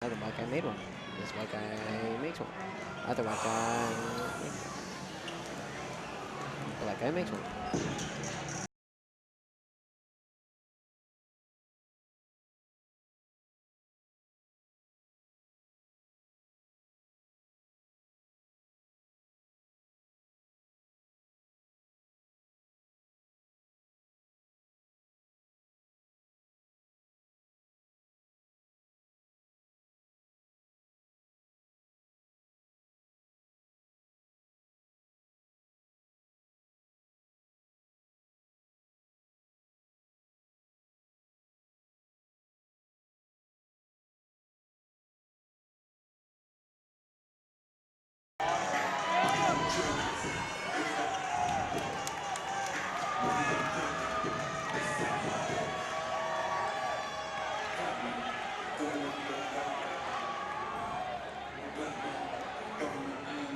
Other white guy made one. This white guy makes one. Other white guy makes one. The white guy makes one.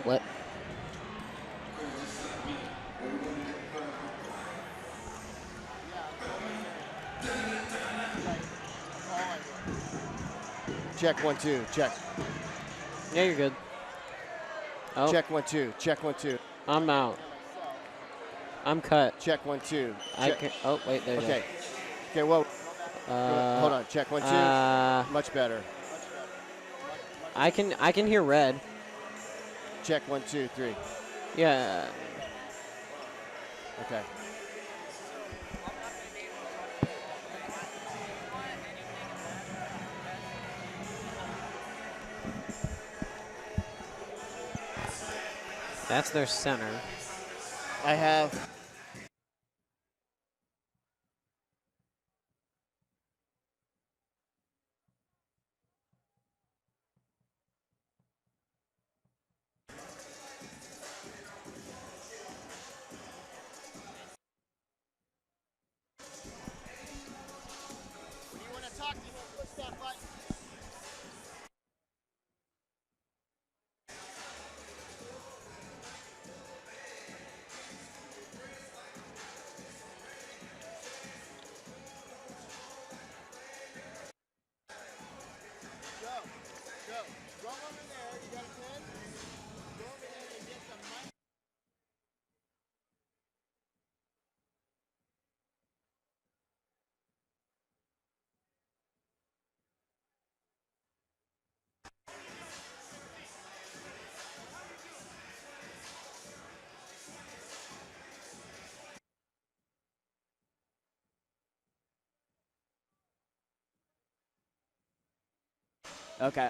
What? Check 1 2. Check. Yeah, you're good. Oh. Check 1 2. Check 1 2. I'm out. I'm cut. Check 1 2. I can. Oh wait, there you okay. Okay. Well. Hold on. Check 1 2. Much better. I can hear red. Check 1 2 3. Yeah. Okay. That's their center. I have. Okay.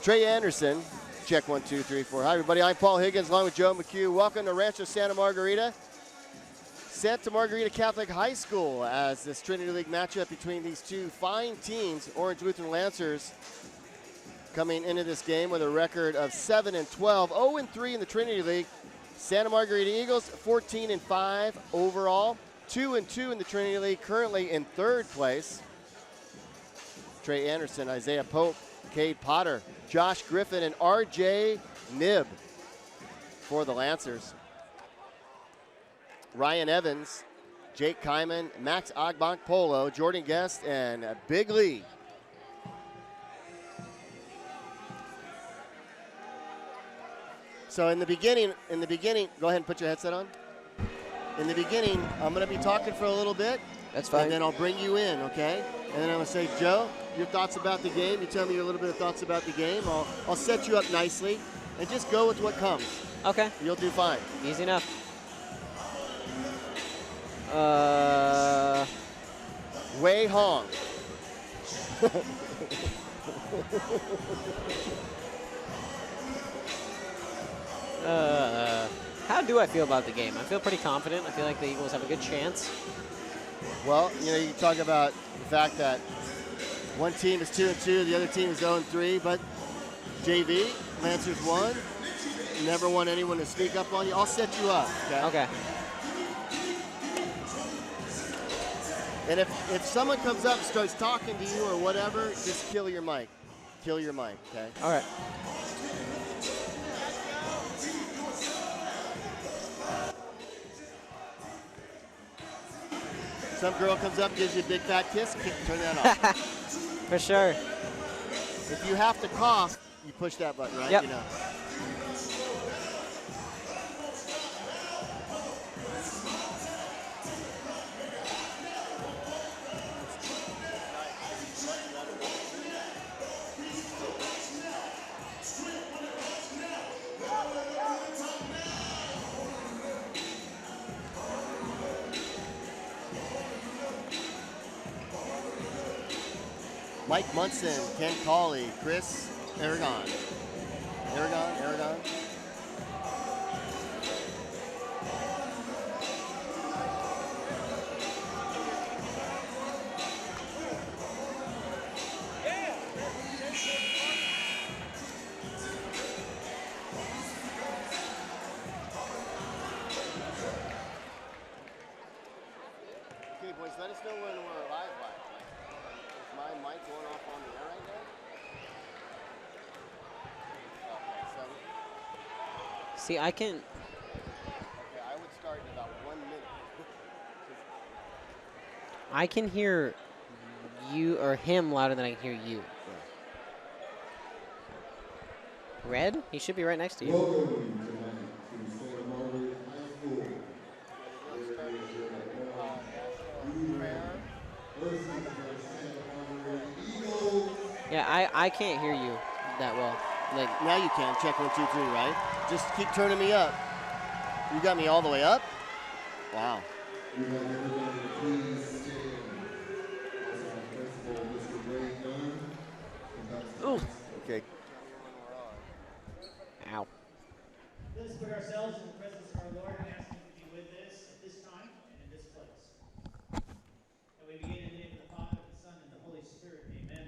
Trey Anderson, check 1 2 3 4. Hi everybody, I'm Paul Higgins along with Joe McHugh. Welcome to Rancho Santa Margarita. Santa Margarita Catholic High School as this Trinity League matchup between these two fine teams, Orange Lutheran Lancers coming into this game with a record of 7-12, 0-3 in the Trinity League. Santa Margarita Eagles 14-5 overall, 2-2 in the Trinity League, currently in third place. Trey Anderson, Isaiah Pope, Cade Potter, Josh Griffin, and RJ Nib for the Lancers. Ryan Evans, Jake Kyman, Max Agbank Polo, Jordan Guest, and Big Lee. So in the beginning, go ahead and put your headset on. In the beginning, I'm going to be talking for a little bit. That's fine. And then I'll bring you in, okay? And then I'm going to say, Joe, your thoughts about the game. You tell me a little bit of thoughts about the game. I'll set you up nicely, and just go with what comes. Okay. You'll do fine. Easy enough. Wei Hong. How do I feel about the game? I feel pretty confident. I feel like the Eagles have a good chance. Well, you know, you can talk about the fact that one team is 2-2, the other team is 0-3, but JV, Lancers won. Never want anyone to sneak up on you. I'll set you up, okay? Okay. And if someone comes up and starts talking to you or whatever, just kill your mic. Kill your mic, okay? All right. Some girl comes up, gives you a big fat kiss, turn that off. For sure. If you have to cough, you push that button, right? Yep. You know. Mike Munson, Ken Cawley, Chris Aragon. Aragon. Okay, boys, let us know when we're live. Is my mic going off on the air right now? Okay, so. See, I can. Okay, I would start in about 1 minute. I can hear you or him louder than I can hear you. Red? He should be right next to you. Welcome tonight to Santa Margarita High School. Yeah, I can't hear you that well. Like, Now you can. Check 1, 2, 3, right? Just keep turning me up. You got me all the way up? Wow. We have everybody please stand as our principal, Mr. Ray Dunn, conducts the ooh. class. Okay. Ow. Let us put ourselves in the presence of our Lord and ask Him to be with us at this time and in this place. And we begin in the name of the Father, the Son, and the Holy Spirit. Amen.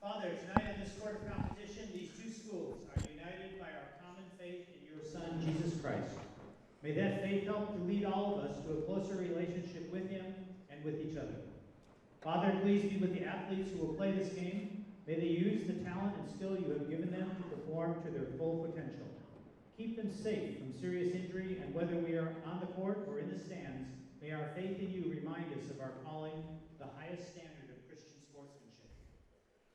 Father, tonight in this court of competition, these two schools are united by our common faith in your Son, Jesus Christ. May that faith help to lead all of us to a closer relationship with Him and with each other. Father, please be with the athletes who will play this game. May they use the talent and skill you have given them to perform to their full potential. Keep them safe from serious injury, and whether we are on the court or in the stands, may our faith in you remind us of our calling, the highest standard of Christian sportsmanship.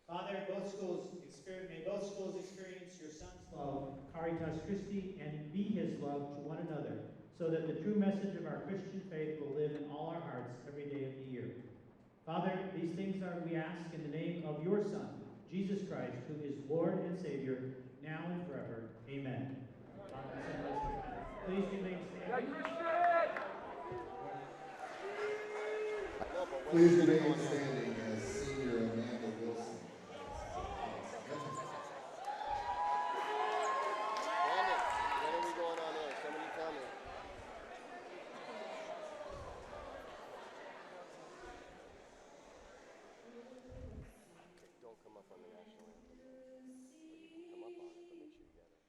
Father, may both schools experience your Son's love, Caritas Christi, and be His love to one another, so that the true message of our Christian faith will live in all our hearts every day of the year. Father, these things we ask in the name of your Son, Jesus Christ, who is Lord and Savior, now and forever. Amen. Please remain standing. Please remain standing as Senior Amanda Wilson. Brandon, what are we going on there? Somebody tell me. Don't come up on the national anthem. You can come up on it, but make sure you get it.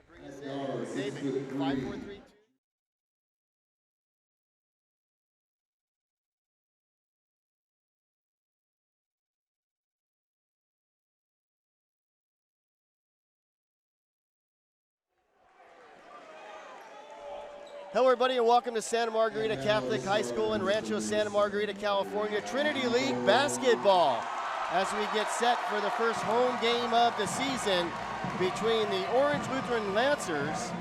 Bring us in. David, 5, 4, 3, 2. Hello, everybody, and welcome to Santa Margarita Catholic High School in Rancho Santa Margarita, California. Trinity League basketball as we get set for the first home game of the season between the Orange Lutheran Lancers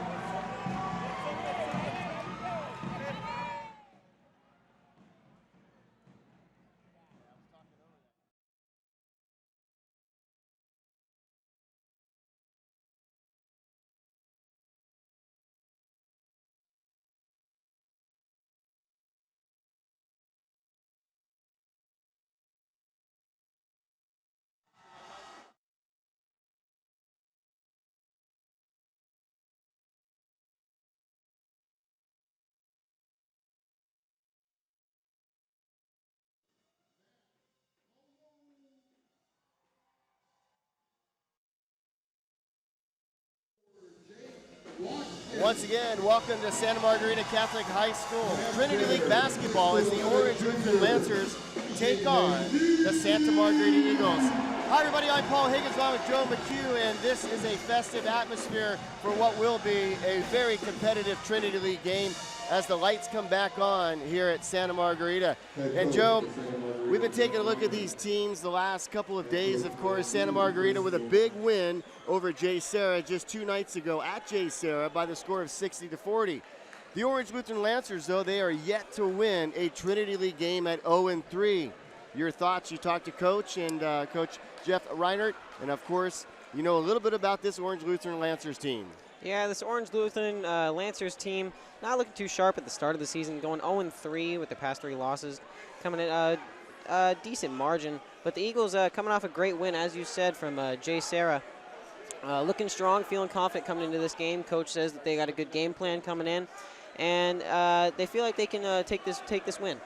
Once again, welcome to Santa Margarita Catholic High School. Trinity League basketball as the Orange Lutheran Lancers take on the Santa Margarita Eagles. Hi everybody, I'm Paul Higgins along with Joe McHugh, and this is a festive atmosphere for what will be a very competitive Trinity League game as the lights come back on here at Santa Margarita. And Joe, we've been taking a look at these teams the last couple of days. Of course, Santa Margarita with a big win over J. Sarah just 2 nights ago at J. Sarah by the score of 60-40. The Orange Lutheran Lancers, though, they are yet to win a Trinity League game at 0-3. Your thoughts? You talked to Coach and Coach Jeff Reinert, and of course, you know a little bit about this Orange Lutheran Lancers team. Yeah, this Orange Lutheran Lancers team not looking too sharp at the start of the season, going 0-3 with the past 3 losses, coming in a decent margin. But the Eagles coming off a great win, as you said, from J. Sarah. Looking strong, feeling confident coming into this game. Coach says that they got a good game plan coming in, and they feel like they can take this win.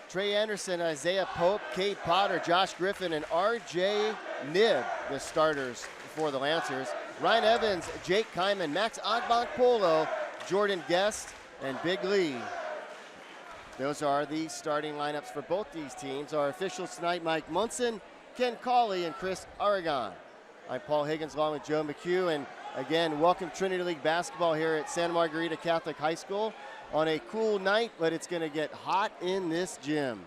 Trey Anderson, Isaiah Pope, Kate Potter, Josh Griffin, and R.J. Nib, the starters for the Lancers. Ryan Evans, Jake Kyman, Max Agbankpolo, Jordan Guest, and Big Lee. Those are the starting lineups for both these teams. Our officials tonight, Mike Munson, Ken Cawley, and Chris Aragon. I'm Paul Higgins along with Joe McHugh, and again, welcome Trinity League basketball here at Santa Margarita Catholic High School on a cool night, but it's going to get hot in this gym.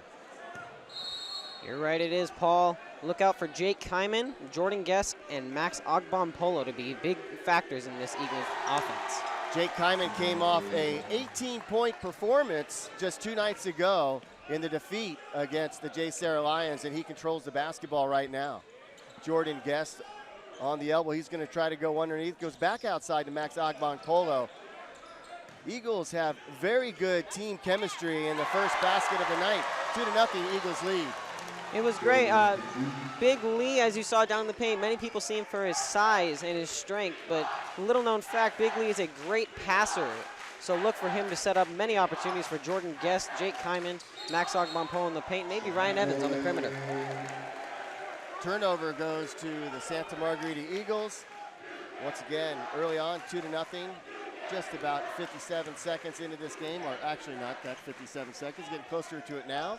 You're right, it is, Paul. Look out for Jake Kyman, Jordan Guest, and Max Agbankpolo to be big factors in this Eagles offense. Jake Kyman came off a 18-point performance just 2 nights ago in the defeat against the J. Sarah Lions, and he controls the basketball right now. Jordan Guest on the elbow. He's going to try to go underneath, goes back outside to Max Agbankpolo. Eagles have very good team chemistry in the first basket of the night. 2-0 Eagles lead. It was great. Big Lee, as you saw down in the paint, many people see him for his size and his strength, but little known fact, Big Lee is a great passer. So look for him to set up many opportunities for Jordan Guest, Jake Kyman, Max Agbankpolo in the paint, maybe Ryan Evans on the perimeter. Turnover goes to the Santa Margarita Eagles. Once again, early on, 2-0. Just about 57 seconds into this game, or actually not that 57 seconds, getting closer to it now.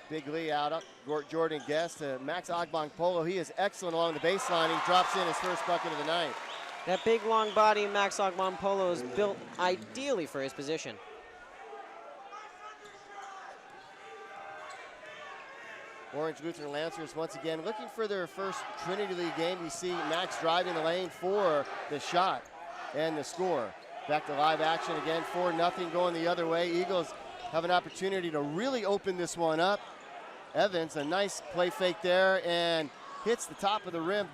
Big Lee out up, Jordan Guest, Max Agbankpolo. He is excellent along the baseline. He drops in his first bucket of the night. That big, long body, Max Agbankpolo, is built ideally for his position. Orange Lutheran Lancers once again looking for their first Trinity League game. You see Max driving the lane for the shot and the score. Back to live action again, 4-0 going the other way. Eagles have an opportunity to really open this one up. Evans, a nice play fake there, and hits the top of the rim,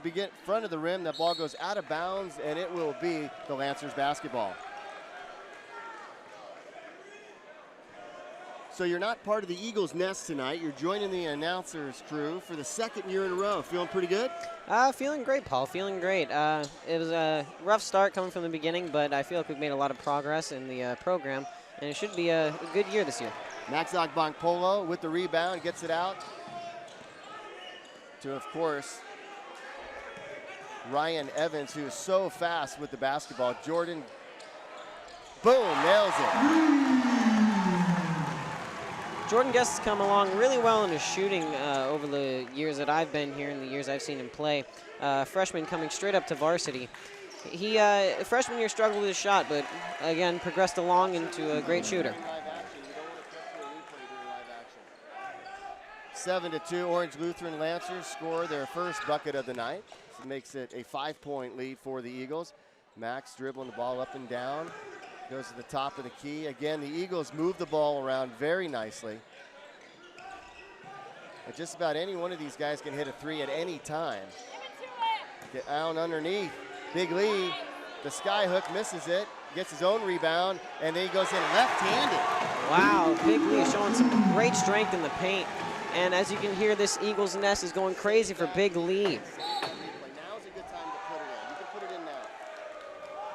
front of the rim. That ball goes out of bounds, and it will be the Lancers basketball. So you're not part of the Eagles' nest tonight. You're joining the announcers crew for the second year in a row. Feeling pretty good? Feeling great, Paul. Feeling great. It was a rough start coming from the beginning, but I feel like we've made a lot of progress in the program, and it should be a good year this year. Max Ogbonkpolo with the rebound, gets it out to, of course, Ryan Evans, who is so fast with the basketball. Jordan, boom, nails it. Jordan Guest has come along really well in his shooting over the years that I've been here and the years I've seen him play. Freshman coming straight up to varsity. He, freshman year, struggled with his shot, but again, progressed along into a great shooter. 7-2, Orange Lutheran Lancers score their first bucket of the night. This makes it a 5-point lead for the Eagles. Max dribbling the ball up and down. Goes to the top of the key. Again, the Eagles move the ball around very nicely. And just about any one of these guys can hit a three at any time. Get down underneath. Big Lee, the sky hook, misses it, gets his own rebound, and then he goes in left-handed. Wow, Big Lee showing some great strength in the paint. And as you can hear, this Eagles nest is going crazy for Big Lee. Now's a good time to put it in. You can put it in now.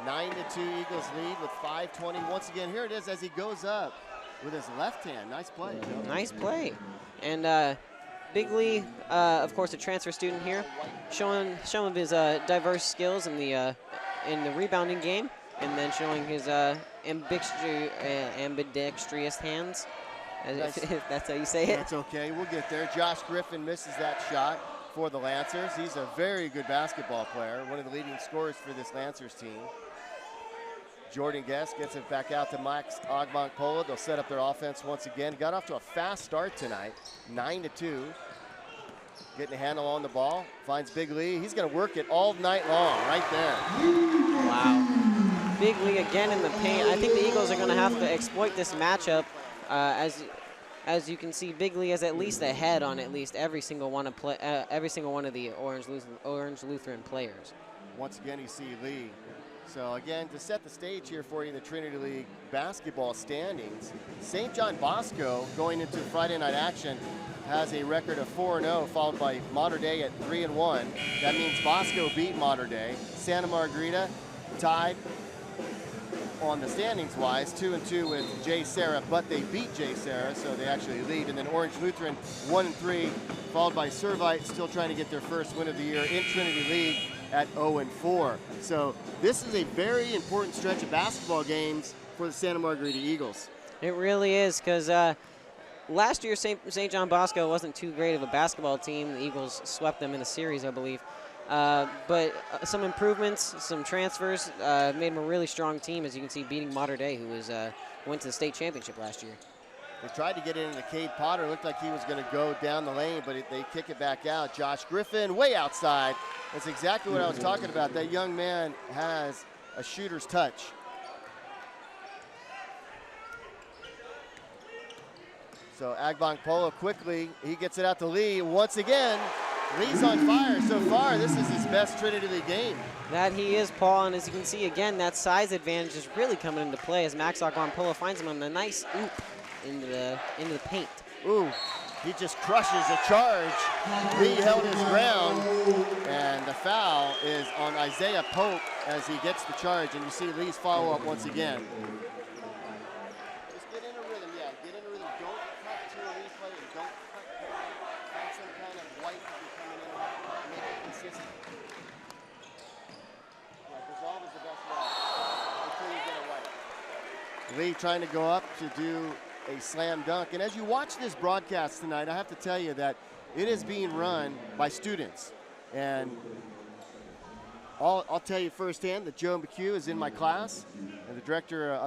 9-2 Eagles lead with 5:20. Once again, here it is as he goes up with his left hand. Nice play, Joe. Nice play. And Big Lee, of course, a transfer student here, showing some of his diverse skills in the rebounding game, and then showing his ambidextrous hands, if that's how you say it. That's okay. We'll get there. Josh Griffin misses that shot for the Lancers. He's a very good basketball player, one of the leading scorers for this Lancers team. Jordan Guest gets it back out to Max Ogbonkpolo. They'll set up their offense once again. Got off to a fast start tonight, 9-2. Getting a handle on the ball. Finds Big Lee. He's going to work it all night long right there. Wow. Big Lee again in the paint. I think the Eagles are going to have to exploit this matchup. As you can see, Big Lee is at least ahead on at least every single one of the Orange Lutheran players. Once again, you see Lee. So again, to set the stage here for you in the Trinity League basketball standings, St. John Bosco going into Friday night action has a record of 4-0, followed by Mater Dei at 3-1. That means Bosco beat Mater Dei. Santa Margarita tied on the standings wise, 2-2 with J. Sarah, but they beat J. Sarah, so they actually lead. And then Orange Lutheran 1-3, followed by Servite, still trying to get their first win of the year in Trinity League at 0-4. So this is a very important stretch of basketball games for the Santa Margarita Eagles. It really is, because last year St. John Bosco wasn't too great of a basketball team. The Eagles swept them in the series, I believe. But some improvements, some transfers made them a really strong team, as you can see, beating Mater Dei, who went to the state championship last year. They tried to get it into Cade Potter. Looked like he was going to go down the lane, but they kick it back out. Josh Griffin way outside. That's exactly what I was talking about. That young man has a shooter's touch. So Ogbonkpolo quickly, he gets it out to Lee. Once again, Lee's on fire so far. This is his best Trinity League game. That he is, Paul, and as you can see again, that size advantage is really coming into play as Max Ogbonkpolo finds him on a nice oop into the paint. Ooh, he just crushes a charge. Lee held his ground, and the foul is on Isaiah Pope as he gets the charge, and you see Lee's follow-up once again. Just get in a rhythm, yeah, get in a rhythm. Don't cut to a replay, and don't cut. Find some kind of white to be coming in and make it consistent. Yeah, resolve is the best way until you get a white. Lee trying to go up to do a slam dunk. And as you watch this broadcast tonight, I have to tell you that it is being run by students. And I'll tell you firsthand that Joe McHugh is in my class. And I'm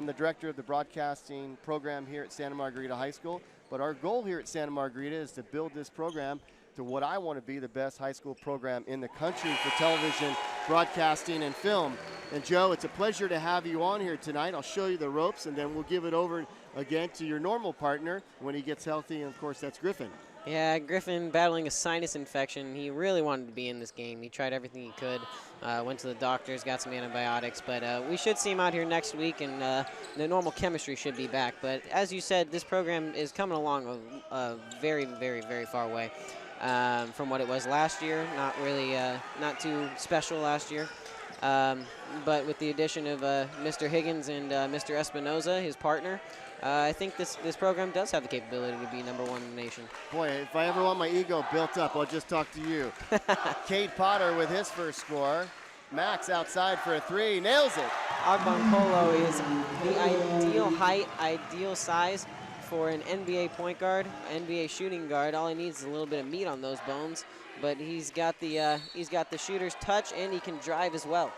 the director of the broadcasting program here at Santa Margarita High School. But our goal here at Santa Margarita is to build this program to what I want to be the best high school program in the country for television, broadcasting, and film. And Joe, it's a pleasure to have you on here tonight. I'll show you the ropes, and then we'll give it over again to your normal partner when he gets healthy, and of course that's Griffin. Yeah, Griffin battling a sinus infection. He really wanted to be in this game. He tried everything he could, went to the doctors, got some antibiotics, but we should see him out here next week, and the normal chemistry should be back. But as you said, this program is coming along a very, very, very far way from what it was last year. Not really, not too special last year. But with the addition of Mr. Higgins and Mr. Espinoza, his partner, I think this program does have the capability to be #1 in the nation. Boy, if I ever want my ego built up, I'll just talk to you. Cade Potter with his first score. Max outside for a 3, nails it. Agbankolo is the ideal height, ideal size for an NBA point guard, NBA shooting guard. All he needs is a little bit of meat on those bones, but he's got the shooter's touch, and he can drive as well.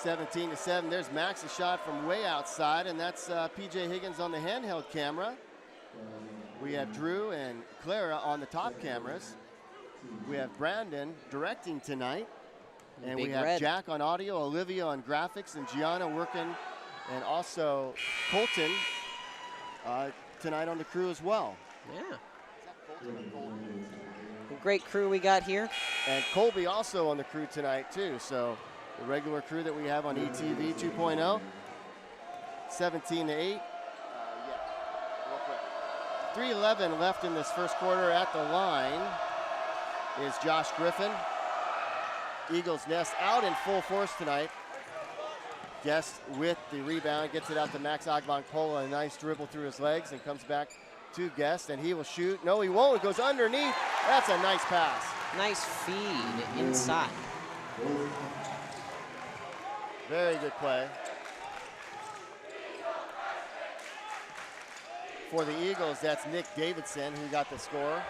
17-7. There's Max's shot from way outside, and that's PJ Higgins on the handheld camera. We have Drew and Clara on the top cameras. We have Brandon directing tonight, and Big we have Red. Jack on audio, Olivia on graphics, and Gianna working, and also Colton tonight on the crew as well. Yeah, Is that Colton or Colton? a great crew we got here. And Colby also on the crew tonight too, so the regular crew that we have on ETV 2.0. 17-8. Real quick. 3:11 left in this first quarter. At the line is Josh Griffin. Eagles Nest out in full force tonight. Guest with the rebound, gets it out to Max Agbankolo, a nice dribble through his legs, and comes back to Guest, and he will shoot. No, he won't. It goes underneath. That's a nice pass. Nice feed inside. Very good play. For the Eagles, that's Nick Davidson who got the score.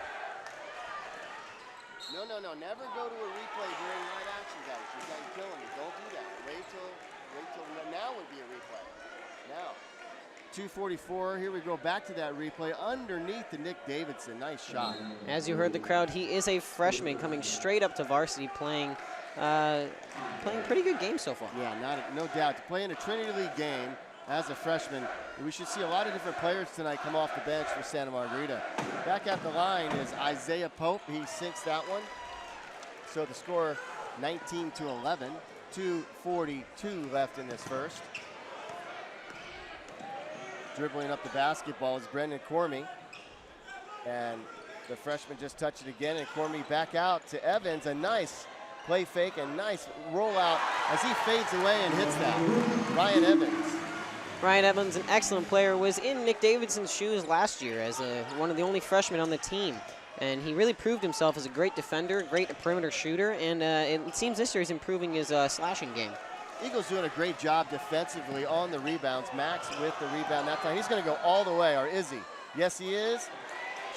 No, never go to a replay during live action, guys. You guys are killing me. Don't do that. Wait till now would be a replay. Now, 2:44. Here we go back to that replay underneath the Nick Davidson. Nice shot. As you heard the crowd, he is a freshman coming straight up to varsity, playing pretty good game so far. Yeah, no doubt. To play in a Trinity League game as a freshman, we should see a lot of different players tonight come off the bench for Santa Margarita. Back at the line is Isaiah Pope. He sinks that one. So the score 19-11. 2:42 left in this first. Dribbling up the basketball is Brendan Cormie. And the freshman just touched it again, and Cormie back out to Evans. A nice play fake and nice rollout as he fades away and hits that. Ryan Evans. Ryan Evans, an excellent player, was in Nick Davidson's shoes last year as one of the only freshmen on the team. And he really proved himself as a great defender, great perimeter shooter, and it seems this year he's improving his slashing game. Eagles doing a great job defensively on the rebounds. Max with the rebound that time. He's going to go all the way, or is he? Yes, he is.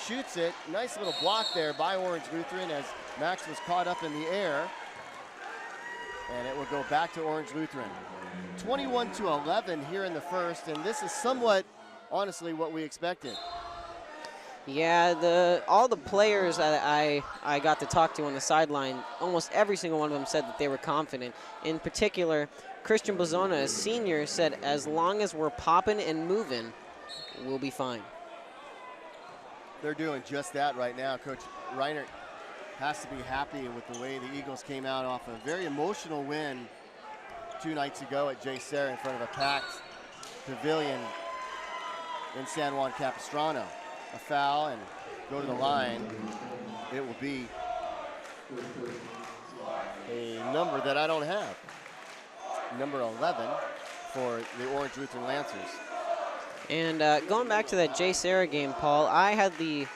Shoots it. Nice little block there by Orange Lutheran as Max was caught up in the air. And it will go back to Orange Lutheran. 21-11 here in the first, and this is somewhat, honestly, what we expected. Yeah, all the players that I got to talk to on the sideline, almost every single one of them said that they were confident. In particular, Christian Bozona, a senior, said as long as we're popping and moving, we'll be fine. They're doing just that right now. Coach Reinert has to be happy with the way the Eagles came out off a very emotional win 2 nights ago at J. Serra in front of a packed pavilion in San Juan Capistrano. A foul and go to the line. It will be a number that I don't have. Number 11 for the Orange Lutheran Lancers. And going back to that J. Serra game, Paul, I had the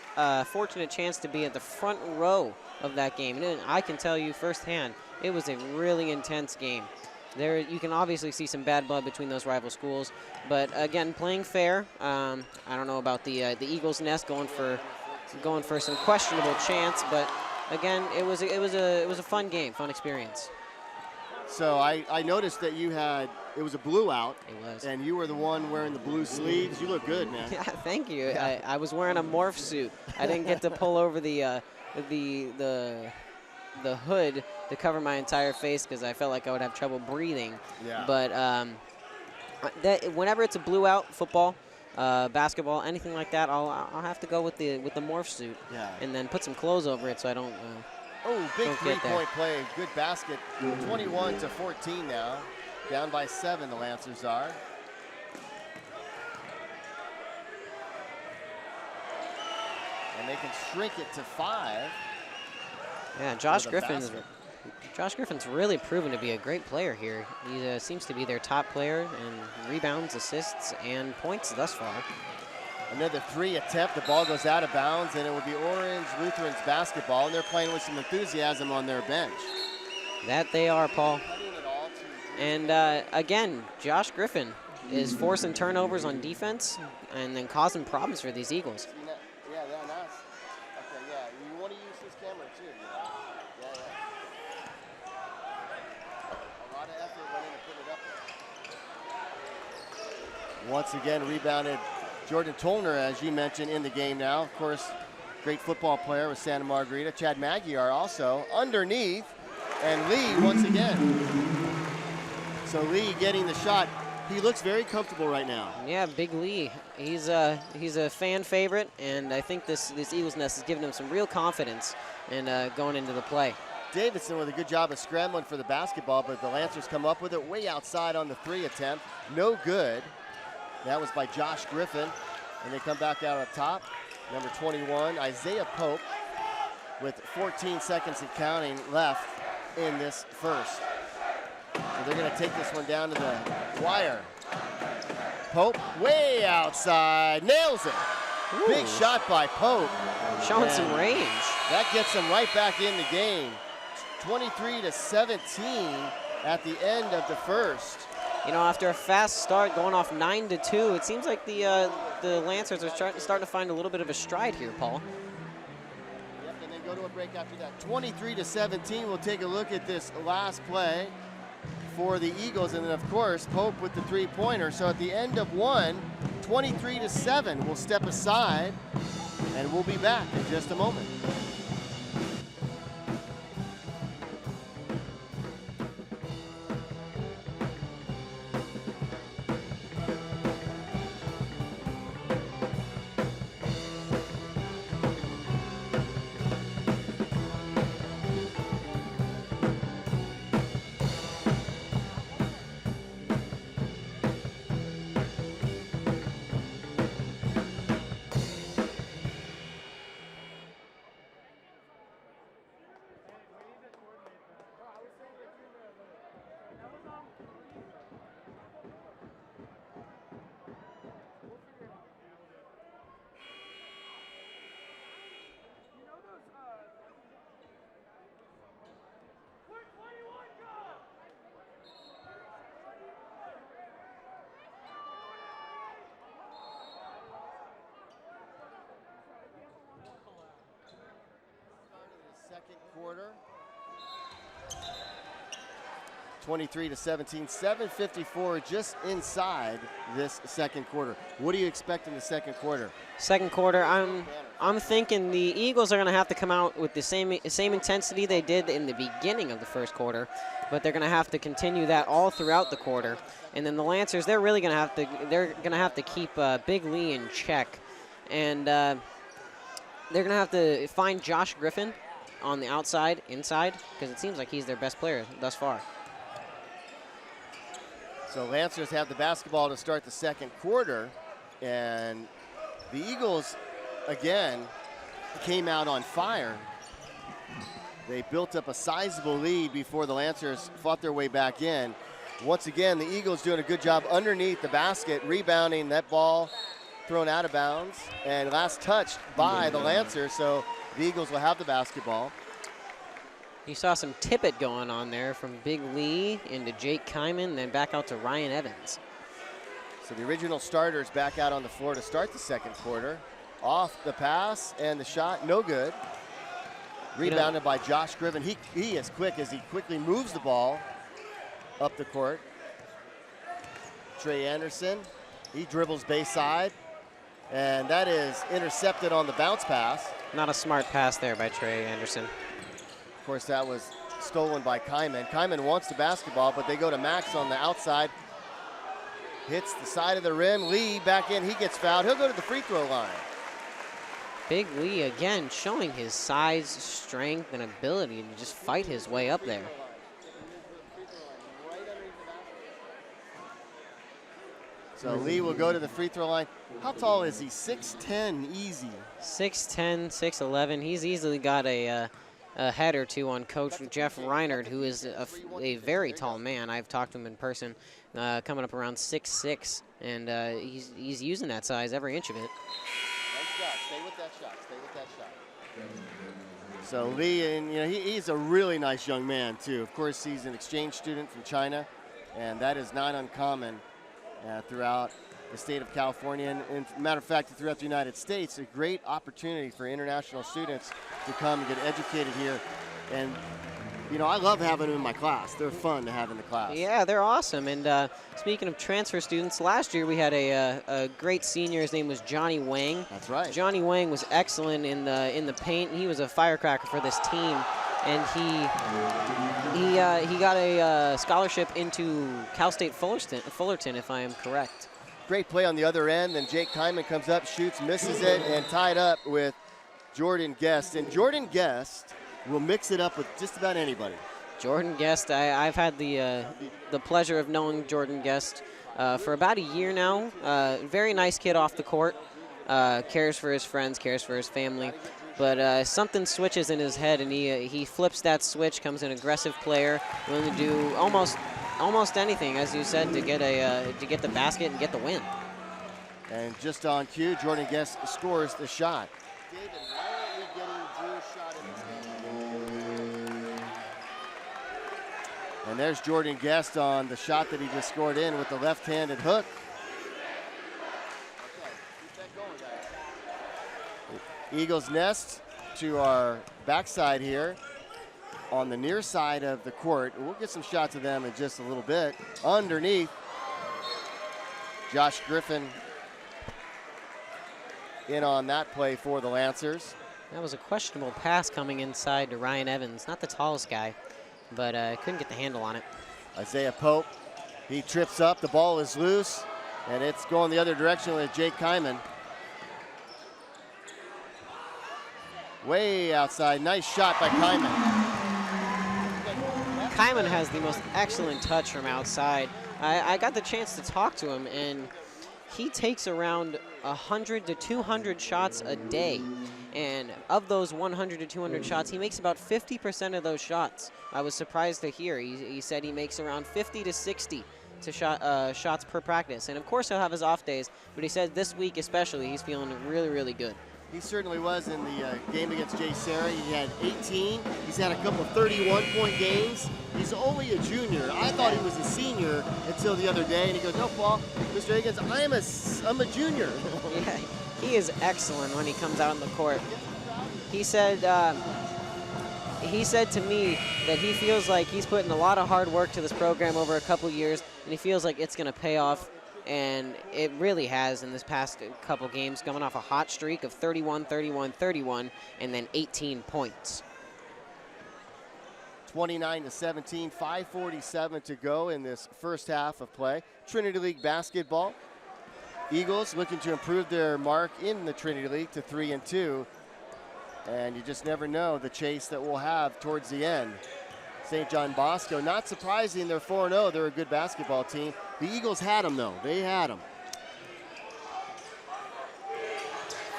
fortunate chance to be at the front row of that game. And I can tell you firsthand, it was a really intense game. There, you can obviously see some bad blood between those rival schools, but again, playing fair. I don't know about the Eagles Nest going for some questionable chance, but again, it was a fun game, fun experience. So I noticed that it was a blue out. It was. And you were the one wearing the blue sleeves. You look good, man. Yeah, thank you. Yeah. I was wearing a morph suit. I didn't get to pull over the hood to cover my entire face because I felt like I would have trouble breathing. Yeah. But whenever it's a blue out, football, basketball, anything like that, I'll have to go with the morph suit. Yeah. And then put some clothes over it so I don't. Big don't get there. three-point play. Good basket. 21-14 now. Down by 7, the Lancers are. And they can shrink it to 5. Yeah, Josh with a Griffin's really proven to be a great player here. He seems to be their top player in rebounds, assists, and points thus far. Another 3 attempt. The ball goes out of bounds, and it will be Orange Lutheran's basketball, and they're playing with some enthusiasm on their bench. That they are, Paul. And again, Josh Griffin is forcing turnovers on defense and then causing problems for these Eagles. Yeah, nice. Okay, yeah, you want to use this camera too. Yeah. A lot of effort went into putting it up there. Once again, rebounded Jordan Tolner, as you mentioned, in the game now. Of course, great football player with Santa Margarita. Chad Magyar also underneath, and Lee once again. So Lee getting the shot. He looks very comfortable right now. Yeah, Big Lee. He's a fan favorite, and I think this Eagles nest has given him some real confidence in going into the play. Davidson with a good job of scrambling for the basketball, but the Lancers come up with it way outside on the 3 attempt. No good. That was by Josh Griffin, and they come back out on top. Number 21, Isaiah Pope, with 14 seconds and counting left in this first. So they're going to take this one down to the wire. Pope way outside, nails it. Ooh. Big shot by Pope. Showing some range. That gets them right back in the game. 23-17 at the end of the first. You know, after a fast start, going off 9-2, it seems like the Lancers are starting to find a little bit of a stride here, Paul. Yep, and then go to a break after that. 23-17. We'll take a look at this last play for the Eagles, and then of course Pope with the 3-pointer. So at the end of 1, 23-7. We'll step aside, and we'll be back in just a moment. Second quarter. 23-17, 7:54 just inside this second quarter. What do you expect in the second quarter? Second quarter, I'm thinking the Eagles are going to have to come out with the same intensity they did in the beginning of the first quarter, but they're going to have to continue that all throughout the quarter. And then the Lancers, they're really going to have to keep Big Lee in check, and they're going to have to find Josh Griffin on the inside, because it seems like he's their best player thus far. So Lancers have the basketball to start the second quarter, and the Eagles, again, came out on fire. They built up a sizable lead before the Lancers fought their way back in. Once again, the Eagles doing a good job underneath the basket, rebounding that ball thrown out of bounds, and last touched by the Lancers, so the Eagles will have the basketball. You saw some tippet going on there from Big Lee into Jake Kyman, then back out to Ryan Evans. So the original starters back out on the floor to start the second quarter. Off the pass and the shot, no good. Rebounded by Josh Griffin. He is quick as he quickly moves the ball up the court. Trey Anderson, he dribbles baseline, and that is intercepted on the bounce pass. Not a smart pass there by Trey Anderson. Of course, that was stolen by Kyman. Kyman wants the basketball, but they go to Max on the outside. Hits the side of the rim. Lee back in. He gets fouled. He'll go to the free throw line. Big Lee again showing his size, strength, and ability to just fight his way up there. So Lee will go to the free throw line. How tall is he? 6'10", easy. 6'10", 6'11". He's easily got a head or two on Coach Jeff Reinhardt, who is a very tall man. I've talked to him in person, coming up around 6'6", and he's using that size every inch of it. Nice shot. Stay with that shot. Stay with that shot. So Lee, and he's a really nice young man too. Of course, he's an exchange student from China, and that is not uncommon throughout the state of California, and matter of fact, throughout the United States. A great opportunity for international students to come and get educated here. And I love having them in my class. They're fun to have in the class. Yeah, they're awesome. And speaking of transfer students, last year we had a great senior. His name was Johnny Wang. That's right. Johnny Wang was excellent in the paint. He was a firecracker for this team, and he got a scholarship into Cal State Fullerton, if I am correct. Great play on the other end. Then Jake Kyman comes up, shoots, misses it, and tied up with Jordan Guest. And Jordan Guest will mix it up with just about anybody. Jordan Guest, I've had the pleasure of knowing Jordan Guest for about a year now. Very nice kid off the court. Cares for his friends, cares for his family. But something switches in his head, and he flips that switch, comes an aggressive player, willing to do almost anything, as you said, to get the basket and get the win. And just on cue, Jordan Guest scores the shot. David, why aren't we getting Drew's shot in this game? And there's Jordan Guest on the shot that he just scored in with the left-handed hook. Okay, keep that going, guys. Eagles nest to our backside here on the near side of the court. We'll get some shots of them in just a little bit. Underneath, Josh Griffin in on that play for the Lancers. That was a questionable pass coming inside to Ryan Evans. Not the tallest guy, but couldn't get the handle on it. Isaiah Pope, he trips up, the ball is loose, and it's going the other direction with Jake Kyman. Way outside, nice shot by Kyman. Kyman has the most excellent touch from outside. I got the chance to talk to him, and he takes around 100 to 200 shots a day. And of those 100 to 200 shots, he makes about 50% of those shots. I was surprised to hear. He said he makes around 50 to 60 shots per practice. And of course, he'll have his off days, but he said this week especially, he's feeling really, really good. He certainly was in the game against Jay Sarah. He had 18. He's had a couple of 31-point games. He's only a junior. I thought he was a senior until the other day, and he goes, "No, Paul, Mr. Higgins, I'm a junior." Yeah, he is excellent when he comes out on the court. He said to me that he feels like he's putting a lot of hard work to this program over a couple years, and he feels like it's going to pay off. And it really has in this past couple games, coming off a hot streak of 31, 31, 31, and then 18 points. 29-17, 5:47 to go in this first half of play. Trinity League basketball. Eagles looking to improve their mark in the Trinity League to 3-2. And you just never know the chase that we'll have towards the end. St. John Bosco, not surprising, they're 4-0. They're a good basketball team. The Eagles had them, though. They had them.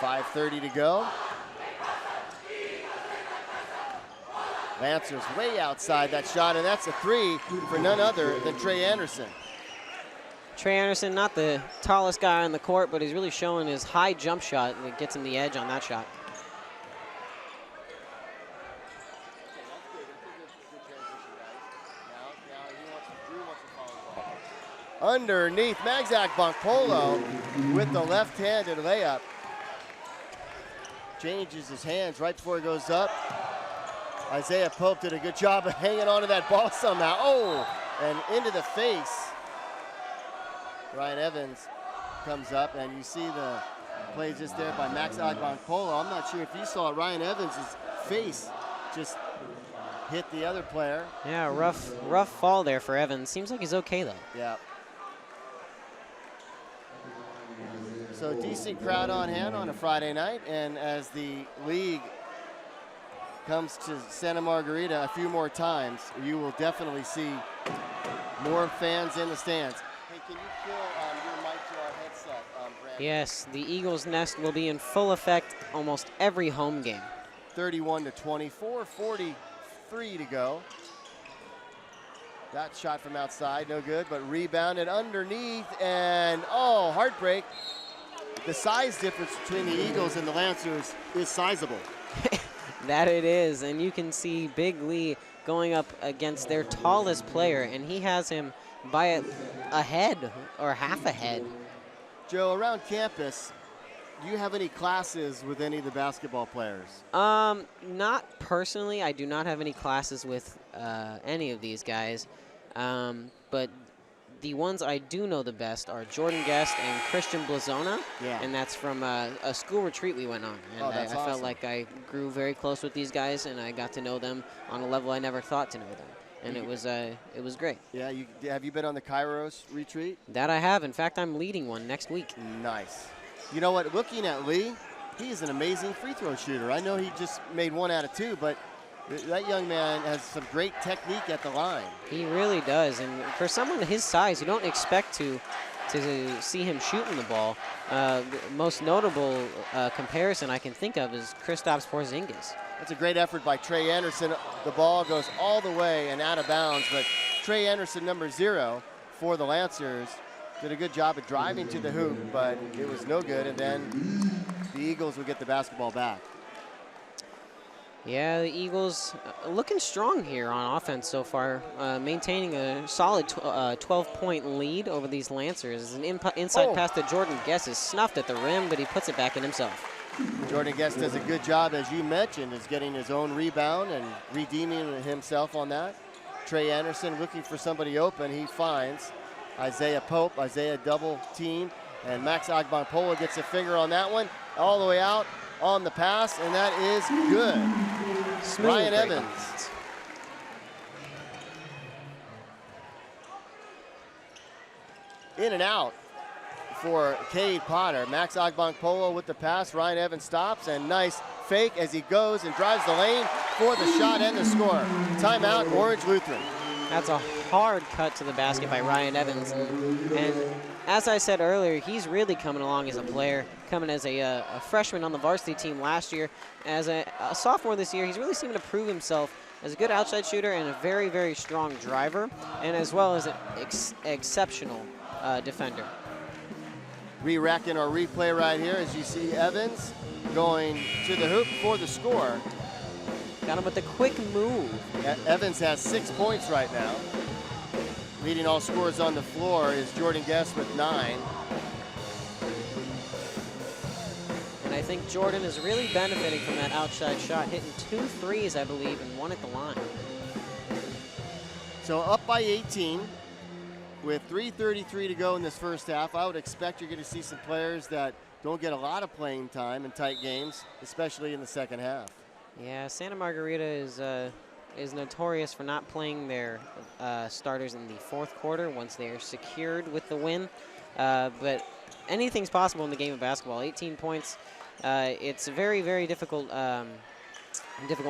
5:30 to go. Lancers way outside that shot, and that's a three for none other than Trey Anderson. Trey Anderson, not the tallest guy on the court, but he's really showing his high jump shot, and it gets him the edge on that shot. Underneath, Magzak Bonkpolo with the left-handed layup. Changes his hands right before he goes up. Isaiah Pope did a good job of hanging on to that ball somehow. Oh, and into the face. Ryan Evans comes up, and you see the play just there by Max Agbankpolo. I'm not sure if you saw it. Ryan Evans' face just hit the other player. Yeah, rough fall there for Evans. Seems like he's okay though. Yeah. So decent crowd on hand on a Friday night, and as the league comes to Santa Margarita a few more times, you will definitely see more fans in the stands. Hey, can you kill your mic to our headset, Brandon? Yes, the Eagles' nest will be in full effect almost every home game. 31-24, 43 to go. That shot from outside, no good, but rebounded underneath, and oh, heartbreak. The size difference between the Eagles and the Lancers is sizable. That it is, and you can see Big Lee going up against their tallest player, and he has him by a head or half a head. Joe, around campus, do you have any classes with any of the basketball players? Not personally. I do not have any classes with any of these guys, but the ones I do know the best are Jordan Guest and Christian Blazona, and that's from a school retreat we went on. And that's I awesome. felt like I grew very close with these guys, and I got to know them on a level I never thought to know them. And it was great. Yeah, have you been on the Kairos retreat? That I have. In fact, I'm leading one next week. Nice. You know what, looking at Lee, he is an amazing free throw shooter. I know he just made 1 out of 2, but that young man has some great technique at the line. He really does, and for someone his size, you don't expect to see him shooting the ball. The most notable comparison I can think of is Kristaps Porzingis. That's a great effort by Trey Anderson. The ball goes all the way and out of bounds, but Trey Anderson, number 0 for the Lancers, did a good job of driving to the hoop, but it was no good, and then the Eagles would get the basketball back. Yeah, the Eagles looking strong here on offense so far, maintaining a solid 12-point lead over these Lancers. An inside pass to Jordan Guest is snuffed at the rim, but he puts it back in himself. Jordan Guest does a good job, as you mentioned, is getting his own rebound and redeeming himself on that. Trey Anderson looking for somebody open. He finds Isaiah Pope. Isaiah double team, and Max Agbankpolo gets a finger on that one, all the way out on the pass, and that is good. Smooth Ryan break Evans. offense. In and out for Cade Potter. Max Agbankpolo with the pass. Ryan Evans stops, and nice fake as he goes and drives the lane for the shot and the score. Timeout, Orange Lutheran. That's a hard cut to the basket by Ryan Evans. And as I said earlier, he's really coming along as a player, coming as a freshman on the varsity team last year. As a sophomore this year, he's really seeming to prove himself as a good outside shooter and a very, very strong driver, and as well as an exceptional defender. Re-racking our replay right here as you see Evans going to the hoop for the score. Got him with a quick move. Evans has 6 points right now. Leading all scorers on the floor is Jordan Guest with 9. And I think Jordan is really benefiting from that outside shot, hitting 2 threes, I believe, and 1 at the line. So up by 18 with 3:33 to go in this first half. I would expect you're going to see some players that don't get a lot of playing time in tight games, especially in the second half. Yeah, Santa Margarita is notorious for not playing their starters in the fourth quarter once they are secured with the win. But anything's possible in the game of basketball. 18 points, it's a very, very difficult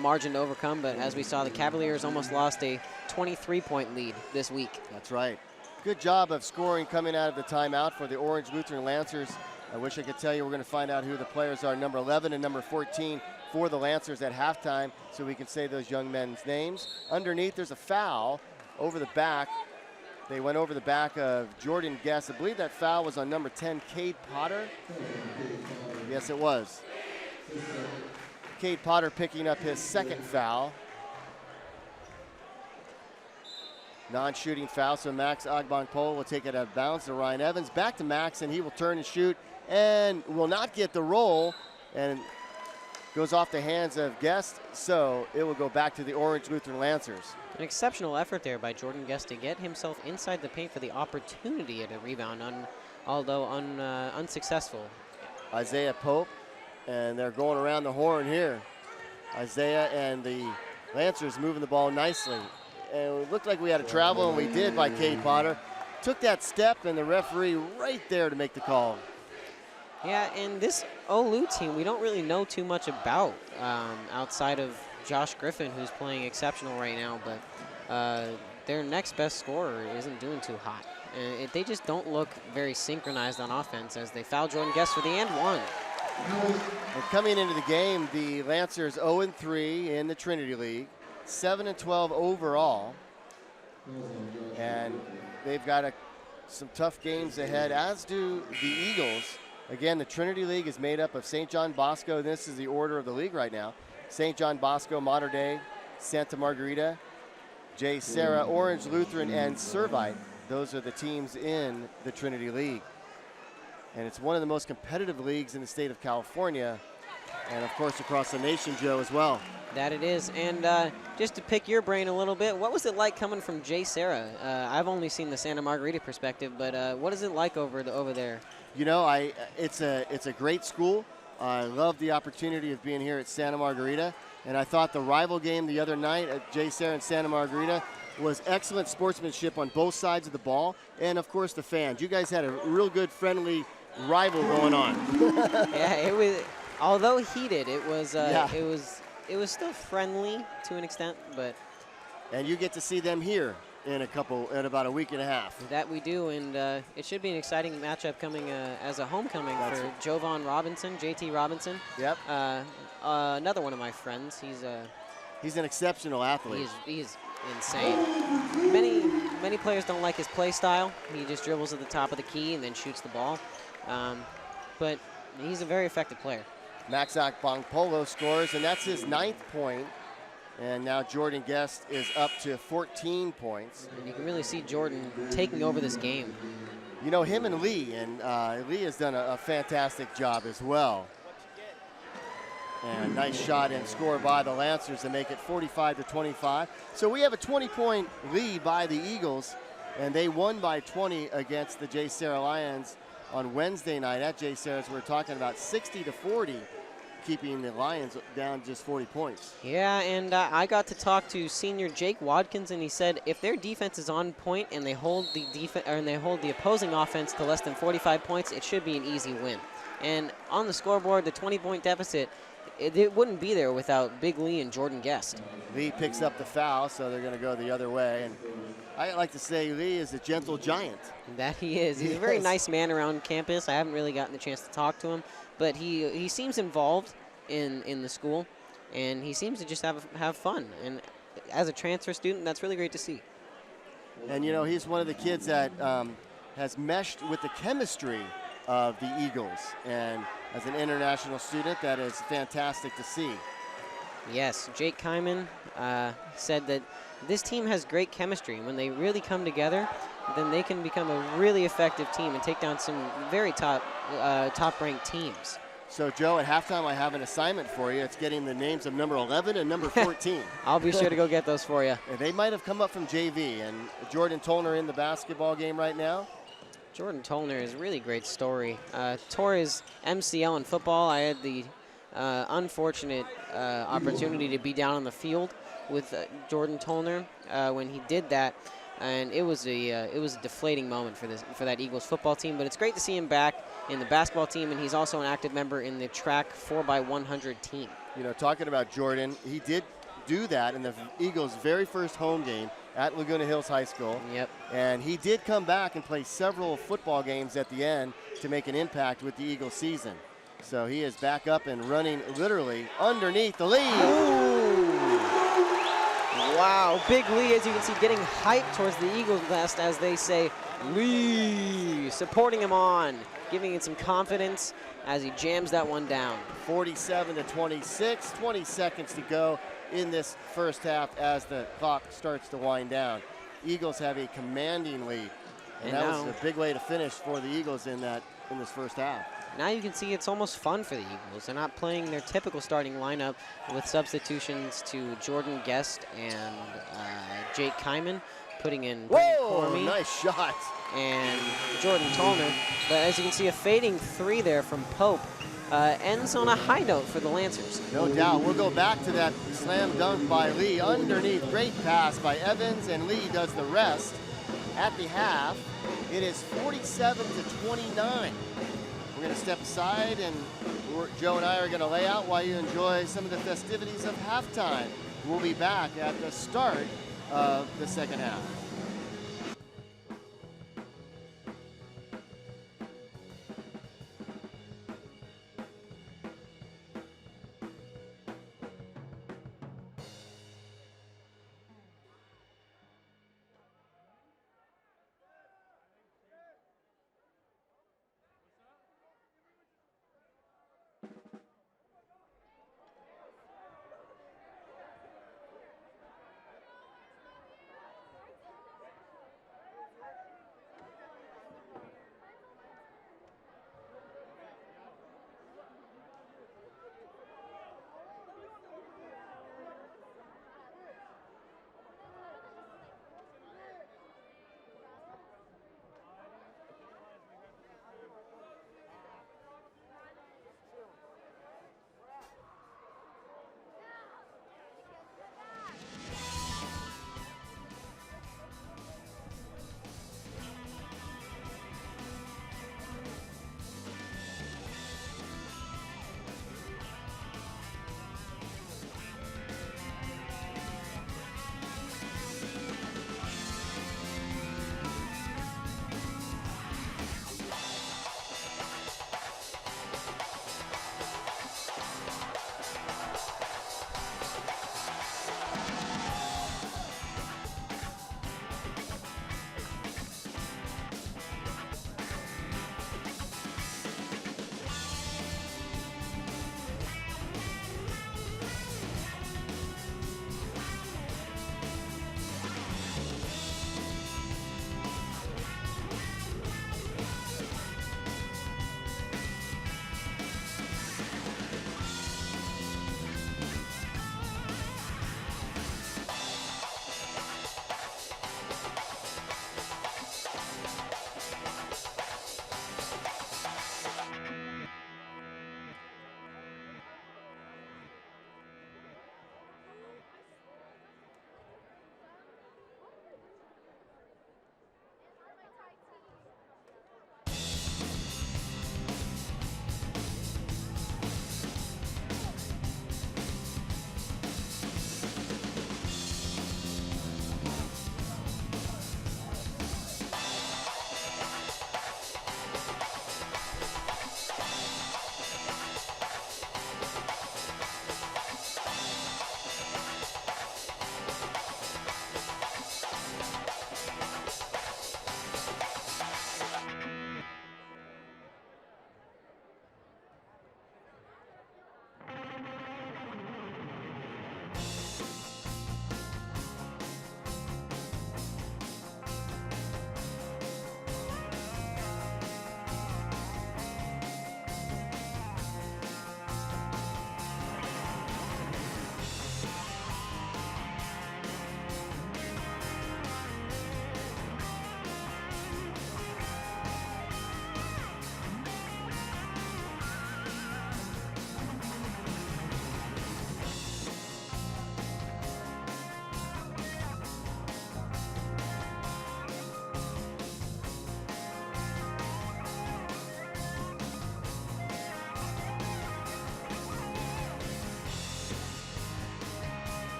margin to overcome. But as we saw, the Cavaliers almost lost a 23-point lead this week. That's right. Good job of scoring coming out of the timeout for the Orange Lutheran Lancers. I wish I could tell you we're going to find out who the players are, number 11 and number 14 for the Lancers at halftime, so we can say those young men's names. Underneath, there's a foul over the back. They went over the back of Jordan Guest. I believe that foul was on number 10, Cade Potter. Yes, it was. Cade Potter picking up his second foul. Non-shooting foul, so Max Agbankpolo will take it out of bounds to Ryan Evans. Back to Max, and he will turn and shoot and will not get the roll. And goes off the hands of Guest, so it will go back to the Orange Lutheran Lancers. An exceptional effort there by Jordan Guest to get himself inside the paint for the opportunity at a rebound, although unsuccessful. Isaiah Pope, and they're going around the horn here. Isaiah and the Lancers moving the ball nicely. And it looked like we had a travel, and we did by Cade Potter. Took that step, and the referee right there to make the call. Yeah, and this OLU team, we don't really know too much about outside of Josh Griffin, who's playing exceptional right now, but their next best scorer isn't doing too hot. And they just don't look very synchronized on offense as they foul Jordan Guest for the and one. And coming into the game, the Lancers 0-3 in the Trinity League, 7-12 overall. And they've got some tough games ahead, as do the Eagles. Again, the Trinity League is made up of St. John Bosco. This is the order of the league right now. St. John Bosco, Mater Dei, Santa Margarita, J. Sarah, Orange Lutheran, and Servite. Those are the teams in the Trinity League. And it's one of the most competitive leagues in the state of California, and of course across the nation, Joe, as well. That it is. And just to pick your brain a little bit, what was it like coming from J. Sarah? I've only seen the Santa Margarita perspective, but what is it like over there? You know, it's a great school. I love the opportunity of being here at Santa Margarita, and I thought the rival game the other night at J. Sarah and Santa Margarita was excellent sportsmanship on both sides of the ball, and of course the fans. You guys had a real good, friendly rival going on. Yeah, it was. Although heated, it was still friendly to an extent, but. And you get to see them here in about a week and a half. That we do, and it should be an exciting matchup coming as a homecoming for Jovan Robinson, JT Robinson. Yep. Another one of my friends. He's an exceptional athlete. He's insane. Many players don't like his play style. He just dribbles at the top of the key and then shoots the ball. But he's a very effective player. Maxak Bongpolo scores, and that's his 9th point. And now Jordan Guest is up to 14 points. And you can really see Jordan taking over this game. You know, him and Lee, and Lee has done a fantastic job as well. And nice shot and score by the Lancers to make it 45-25. So we have a 20-point lead by the Eagles, and they won by 20 against the J. Sarah Lions on Wednesday night at J. Sarah's. We're talking about 60-40, keeping the Lions down just 40 points. Yeah, and I got to talk to senior Jake Watkins, and he said if their defense is on point and they hold the opposing offense to less than 45 points, it should be an easy win. And on the scoreboard, the 20-point deficit, it wouldn't be there without Big Lee and Jordan Guest. Lee picks up the foul, so they're going to go the other way. And I like to say Lee is a gentle giant. That he is. He's a very nice man around campus. I haven't really gotten the chance to talk to him, but he seems involved in the school, and he seems to just have fun. And as a transfer student, that's really great to see. And, you know, he's one of the kids that has meshed with the chemistry of the Eagles. And as an international student, that is fantastic to see. Yes, Jake Kyman said that this team has great chemistry. When they really come together, then they can become a really effective team and take down some very top-ranked teams. So, Joe, at halftime, I have an assignment for you. It's getting the names of number 11 and number 14. I'll be sure to go get those for you. And they might have come up from JV. And Jordan Tolner in the basketball game right now. Jordan Tolner is a really great story. Tore his MCL in football. I had the unfortunate opportunity to be down on the field with Jordan Tolner when he did that, and it was a deflating moment for that Eagles football team. But it's great to see him back in the basketball team, and he's also an active member in the track 4x100 team. You know, talking about Jordan, he did do that in the Eagles' very first home game at Laguna Hills High School. Yep. And he did come back and play several football games at the end to make an impact with the Eagles season. So he is back up and running literally underneath the lead. Ooh. Wow, Big Lee, as you can see, getting hyped towards the Eagles nest as they say, Lee, supporting him on, giving it some confidence as he jams that one down. 47-26, 20 seconds to go in this first half as the clock starts to wind down. Eagles have a commanding lead, and that was a big way to finish for the Eagles in this first half. Now you can see it's almost fun for the Eagles. They're not playing their typical starting lineup with substitutions to Jordan Guest and Jake Kyman, putting in Brendan Whoa, Cormie nice shot. and Jordan Tolner. But as you can see, a fading 3 there from Pope ends on a high note for the Lancers. No doubt. We'll go back to that slam dunk by Lee. Underneath, great pass by Evans, and Lee does the rest. At the half, it is 47-29. We're going to step aside, and Joe and I are going to lay out while you enjoy some of the festivities of halftime. We'll be back at the start of the second half.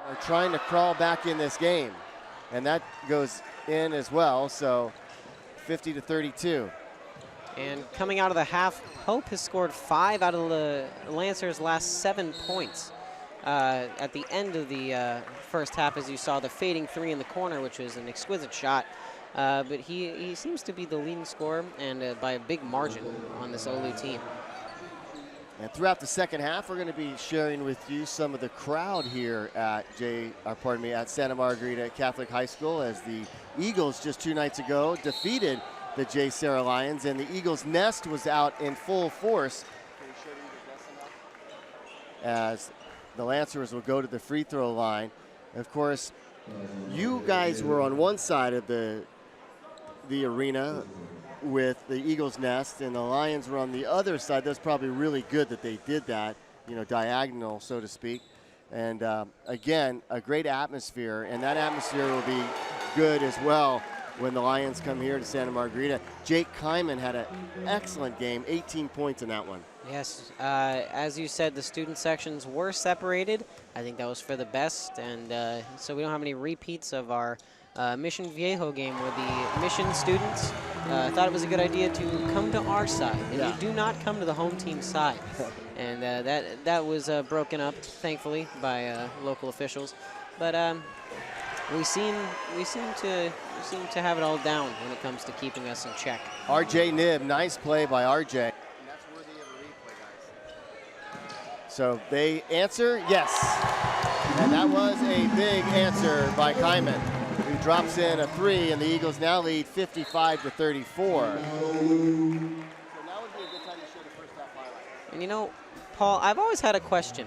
Are trying to crawl back in this game, and that goes in as well, so 50-32. And coming out of the half, Pope has scored 5 out of the Lancers' last 7 points. At the end of the first half, as you saw, the fading 3 in the corner, which was an exquisite shot. But he seems to be the leading scorer, and by a big margin on this Olu team. And throughout the second half, we're going to be sharing with you some of the crowd here at Santa Margarita Catholic High School, as the Eagles just 2 nights ago defeated the J. Sarah Lions, and the Eagles Nest was out in full force. Can you show the Eagles Nest enough? As the Lancers will go to the free throw line. And of course, you guys were on one side of the arena with the Eagles Nest, and the Lions were on the other side. That's probably really good that they did that, you know, diagonal, so to speak. And again, a great atmosphere, and that atmosphere will be good as well when the Lions come here to Santa Margarita. Jake Kyman had an excellent game, 18 points in that one. Yes, as you said, the student sections were separated. I think that was for the best, and so we don't have any repeats of our Mission Viejo game, where the Mission students thought it was a good idea to come to our side. And Yeah. you do not come to the home team side. And that was broken up, thankfully, by local officials. But we seem to have it all down when it comes to keeping us in check. RJ Nib, nice play by RJ. And that's worthy of a replay, guys. So they answer, yes. And that was a big answer by Kyman, who drops in a 3, and the Eagles now lead 55-34. So now would be a good time to show the first half highlights. And you know, Paul, I've always had a question.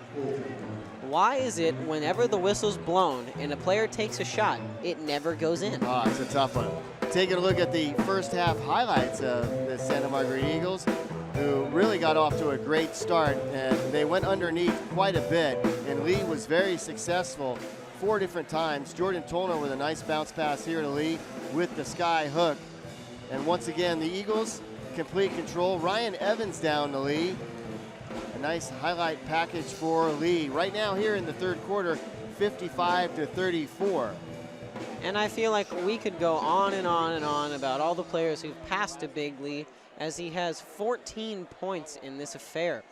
Why is it whenever the whistle's blown and a player takes a shot, it never goes in? Oh, it's a tough one. Taking a look at the first half highlights of the Santa Margarita Eagles, who really got off to a great start, and they went underneath quite a bit, and Lee was very successful 4 different times. Jordan Tolner with a nice bounce pass here to Lee with the sky hook. And once again, the Eagles complete control. Ryan Evans down to Lee. A nice highlight package for Lee. Right now here in the third quarter, 55-34. And I feel like we could go on and on and on about all the players who've passed to Big Lee, as he has 14 points in this affair,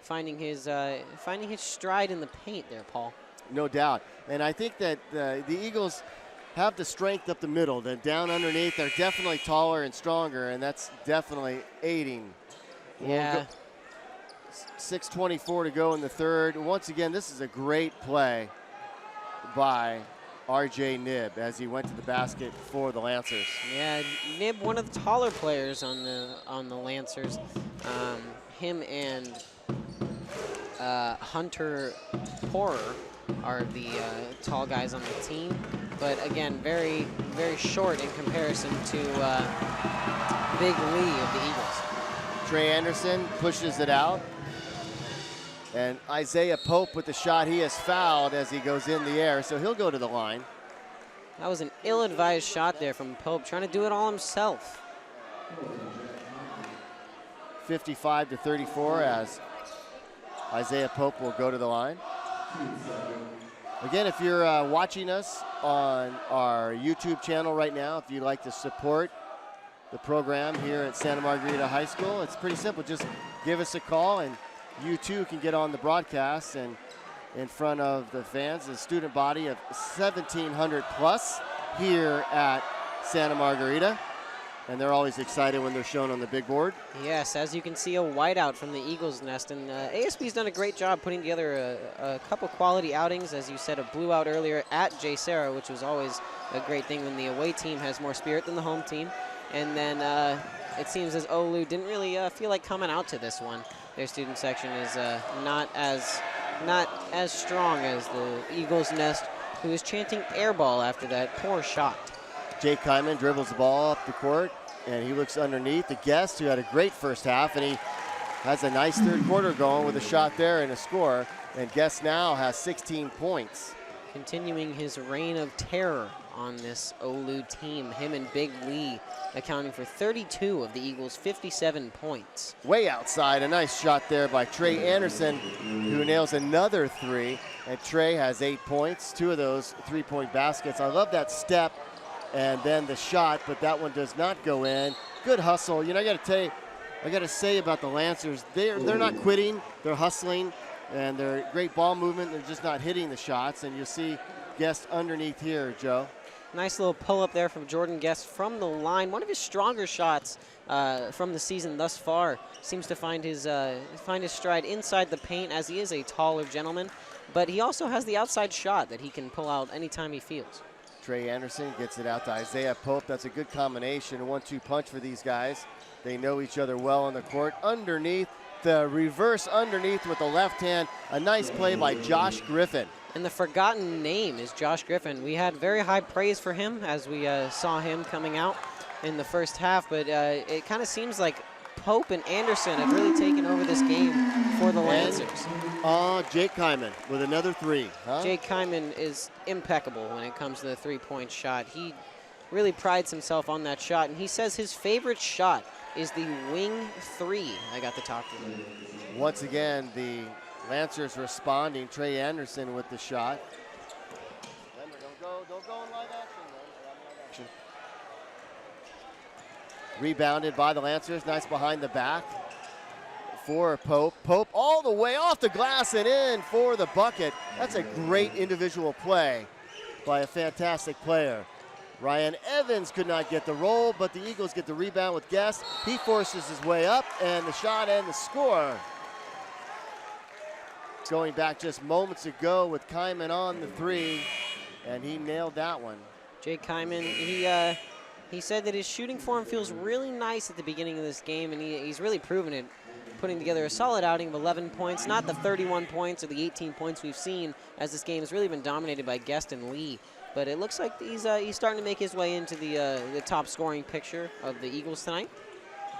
finding his stride in the paint there, Paul. No doubt. And I think that the Eagles have the strength up the middle. Then down underneath, they're definitely taller and stronger, and that's definitely aiding. Yeah. 6:24 to go in the third. Once again, this is a great play by RJ Nib as he went to the basket for the Lancers. Yeah, Nib, one of the taller players on the Lancers. Him and Hunter Porter are the tall guys on the team, but again, very, very short in comparison to Big Lee of the Eagles. Trey Anderson pushes it out. And Isaiah Pope with the shot. He is fouled as he goes in the air, so he'll go to the line. That was an ill-advised shot there from Pope, trying to do it all himself. 55-34 as Isaiah Pope will go to the line. Again, if you're watching us on our YouTube channel right now, if you'd like to support the program here at Santa Margarita High School, it's pretty simple. Just give us a call, and you too can get on the broadcast and in front of the fans, the student body of 1,700 plus here at Santa Margarita. And they're always excited when they're shown on the big board. Yes, as you can see, a whiteout from the Eagles Nest. And ASB's done a great job putting together a couple quality outings. As you said, a blew out earlier at J. Sarah, which was always a great thing when the away team has more spirit than the home team. And then it seems as Olu didn't really feel like coming out to this one. Their student section is not as strong as the Eagles Nest, who is chanting air ball after that poor shot. Jake Kyman dribbles the ball up the court, and he looks underneath the Guest, who had a great first half, and he has a nice third quarter going with a shot there and a score. And Guest now has 16 points. Continuing his reign of terror on this Olu team. Him and Big Lee accounting for 32 of the Eagles' 57 points. Way outside, a nice shot there by Trey Anderson, who nails another 3. And Trey has 8 points, 2 of those 3-point baskets. I love that step and then the shot, but that one does not go in. Good hustle. You know, I got to say about the Lancers, they're not quitting, they're hustling, and they're great ball movement. They're just not hitting the shots, and you'll see Guest underneath here, Joe. Nice little pull-up there from Jordan Guest from the line. One of his stronger shots from the season thus far. Seems to find his stride inside the paint, as he is a taller gentleman. But he also has the outside shot that he can pull out anytime he feels. Trey Anderson gets it out to Isaiah Pope. That's a good combination, a 1-2 punch for these guys. They know each other well on the court. Underneath, the reverse underneath with the left hand. A nice play by Josh Griffin. And the forgotten name is Josh Griffin. We had very high praise for him as we saw him coming out in the first half, but it kind of seems like Pope and Anderson have really taken over this game for the Lancers. Jake Kyman with another 3. Huh? Jake Kyman is impeccable when it comes to the three-point shot. He really prides himself on that shot, and he says his favorite shot is the wing 3. I got to talk to him. Once again, the Lancers responding. Trey Anderson with the shot. Remember, don't go in live action. Rebounded by the Lancers. Nice behind the back for Pope. Pope all the way off the glass and in for the bucket. That's a great individual play by a fantastic player. Ryan Evans could not get the roll, but the Eagles get the rebound with Guest. He forces his way up, and the shot and the score. Going back just moments ago with Kyman on the 3, and he nailed that one. Jake Kyman, he said that his shooting form feels really nice at the beginning of this game, and he's really proven it, putting together a solid outing of 11 points, not the 31 points or the 18 points we've seen, as this game has really been dominated by Guest and Lee. But it looks like he's starting to make his way into the top scoring picture of the Eagles tonight.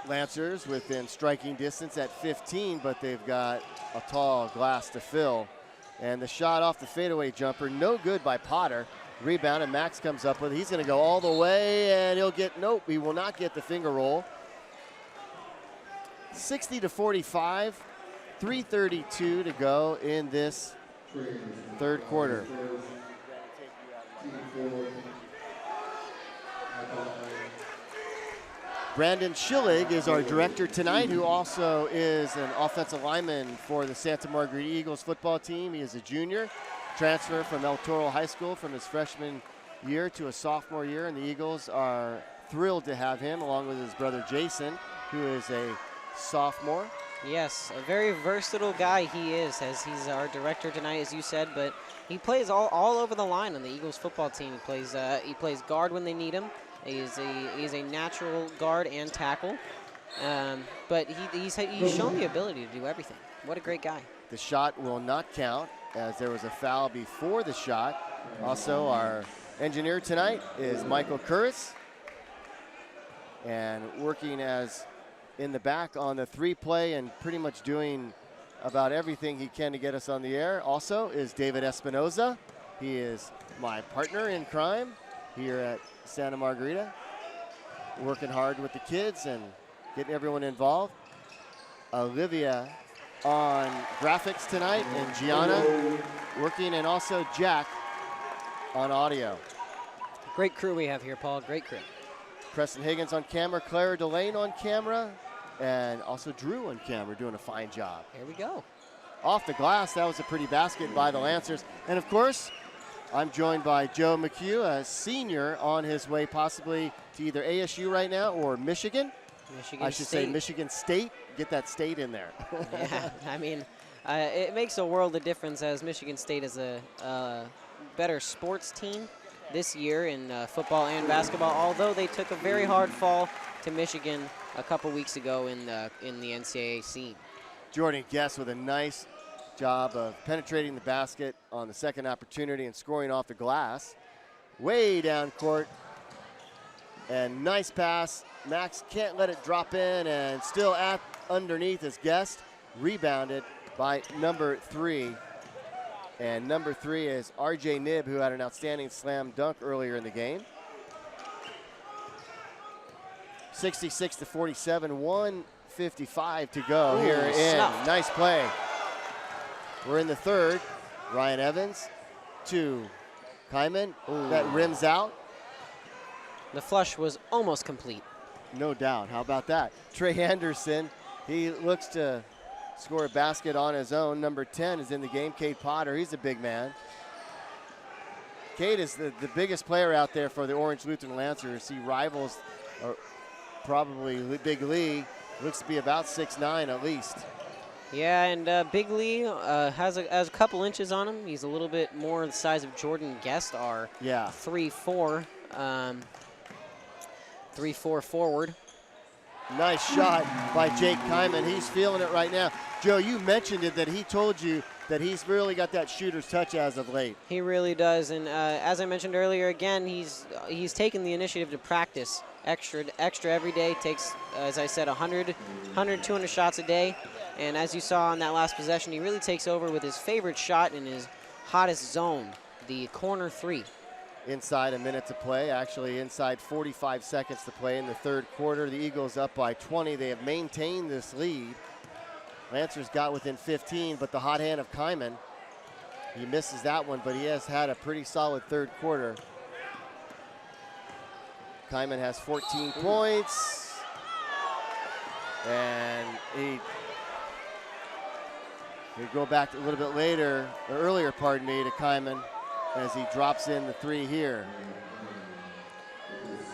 Lancers within striking distance at 15, but they've got a tall glass to fill. And the shot off the fadeaway jumper, no good by Potter. Rebound, and Max comes up with it. He's going to go all the way, and he'll get, nope, he will not get the finger roll. 60-45, 3:32 to go in this third quarter. Brandon Schillig is our director tonight, who also is an offensive lineman for the Santa Margarita Eagles football team. He is a junior, transfer from El Toro High School from his freshman year to a sophomore year, and the Eagles are thrilled to have him along with his brother Jason, who is a sophomore. Yes, a very versatile guy he is, as he's our director tonight, as you said, but he plays all over the line on the Eagles football team. He plays guard when they need him. He's a natural guard and tackle, but he's shown the ability to do everything. What a great guy. The shot will not count, as there was a foul before the shot. Also, our engineer tonight is Michael Curris, and working as in the back on the 3-play and pretty much doing about everything he can to get us on the air. Also is David Espinoza. He is my partner in crime here at Santa Margarita, working hard with the kids and getting everyone involved. Olivia on graphics tonight, and Gianna working, and also Jack on audio. Great crew we have here, Paul, great crew. Preston Higgins on camera, Clara Delane on camera, and also Drew on camera doing a fine job. Here we go. Off the glass, that was a pretty basket by the Lancers. And of course, I'm joined by Joe McHugh, a senior on his way possibly to either ASU right now or Michigan. I should say Michigan State. Get that state in there. Yeah, I mean, it makes a world of difference, as Michigan State is a better sports team this year in football and basketball, although they took a very hard fall to Michigan a couple weeks ago in the NCAA scene. Jordan Guest with a nice job of penetrating the basket on the second opportunity and scoring off the glass. Way down court, and nice pass. Max can't let it drop in, and still underneath his Guest. Rebounded by number 3. And number 3 is RJ Nibb, who had an outstanding slam dunk earlier in the game. 66-47, 1:55 to go here in. Snuffed. Nice play. We're in the third. Ryan Evans to Kyman. That rims out. The flush was almost complete. No doubt. How about that? Trey Anderson, he looks to score a basket on his own. Number 10 is in the game, Cade Potter. He's a big man. Cade is the biggest player out there for the Orange Lutheran Lancers. He rivals probably Big Lee. Looks to be about 6'9" at least. Yeah, and Big Lee has a couple inches on him. He's a little bit more the size of Jordan Guest are. Yeah. 3'4", 3'4" forward. Nice shot by Jake Kyman. He's feeling it right now. Joe, you mentioned it, that he told you that he's really got that shooter's touch as of late. He really does, and as I mentioned earlier, again, he's taken the initiative to practice extra every day. Takes, as I said, 100, 200 shots a day, and as you saw on that last possession, he really takes over with his favorite shot in his hottest zone, the corner 3. Inside a minute to play, actually inside 45 seconds to play in the third quarter. The Eagles up by 20. They have maintained this lead. Lancers got within 15, but the hot hand of Kyman, he misses that one, but he has had a pretty solid third quarter. Kyman has 14 points, and we go back a little bit later, or earlier, pardon me, to Kyman as he drops in the 3 here.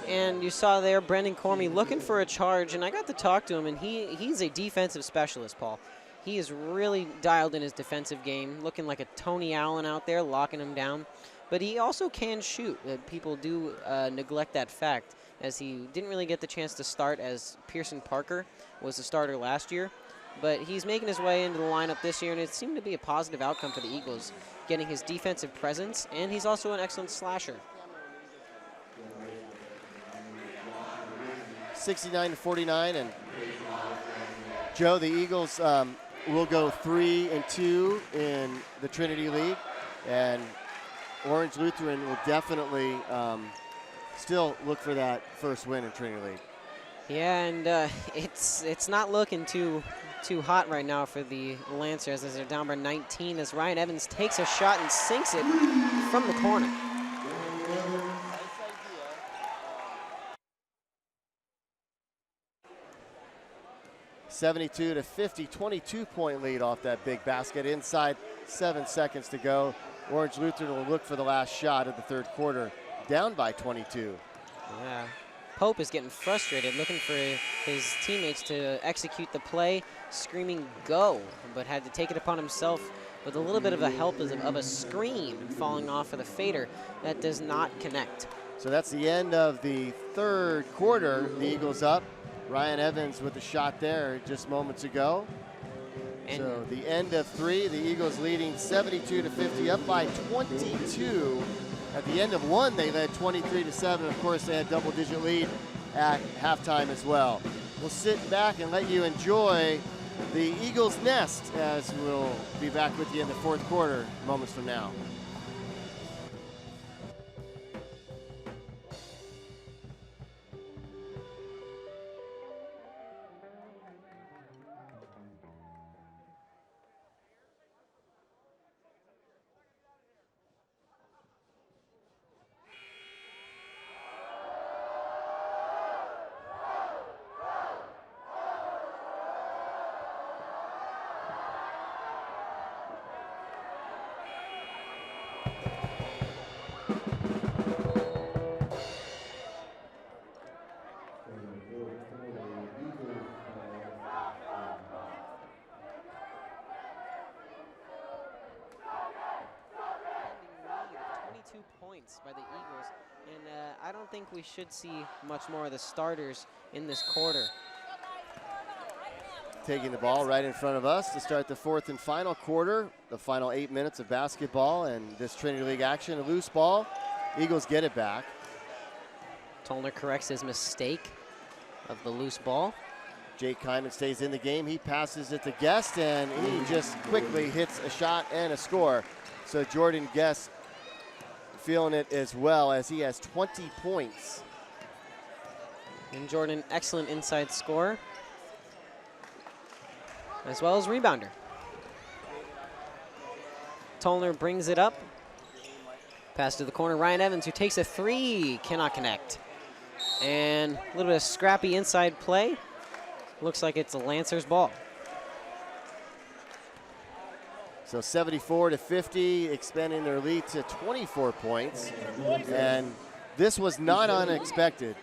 And you saw there Brendan Cormie looking for a charge, and I got to talk to him, and he's a defensive specialist, Paul. He is really dialed in his defensive game, looking like a Tony Allen out there, locking him down. But he also can shoot. People do neglect that fact, as he didn't really get the chance to start as Pearson Parker was the starter last year. But he's making his way into the lineup this year, and it seemed to be a positive outcome for the Eagles, getting his defensive presence, and he's also an excellent slasher. 69-49, and Joe, the Eagles will go 3-2 in the Trinity League, and Orange Lutheran will definitely still look for that first win in Trinity League. Yeah, and it's not looking too hot right now for the Lancers as they're down by 19 as Ryan Evans takes a shot and sinks it from the corner. (72-50), 22-point lead off that big basket. Inside 7 seconds to go. Orange Lutheran will look for the last shot of the third quarter, down by 22. Yeah. Pope is getting frustrated, looking for his teammates to execute the play, screaming go, but had to take it upon himself with a little bit of a help of a screen falling off of the fader that does not connect. So that's the end of the third quarter. The Eagles up. Ryan Evans with the shot there just moments ago. And so the end of 3, the Eagles leading 72-50, up by 22. At the end of 1, they led 23-7. Of course, they had double-digit lead at halftime as well. We'll sit back and let you enjoy the Eagles' nest as we'll be back with you in the fourth quarter moments from now. By the Eagles, and I don't think we should see much more of the starters in this quarter. Taking the ball right in front of us to start the fourth and final quarter, the final 8 minutes of basketball and this Trinity League action. A loose ball, Eagles get it back. Tollner corrects his mistake of the loose ball. Jake Kyman stays in the game. He passes it to Guest, and he just quickly hits a shot and a score. So Jordan Guest feeling it as well, as he has 20 points. And Jordan, excellent inside scorer, as well as rebounder. Tollner brings it up. Pass to the corner, Ryan Evans, who takes a three, cannot connect. And a little bit of scrappy inside play. Looks like it's a Lancers ball. So 74-50, expanding their lead to 24 points. And this was not unexpected,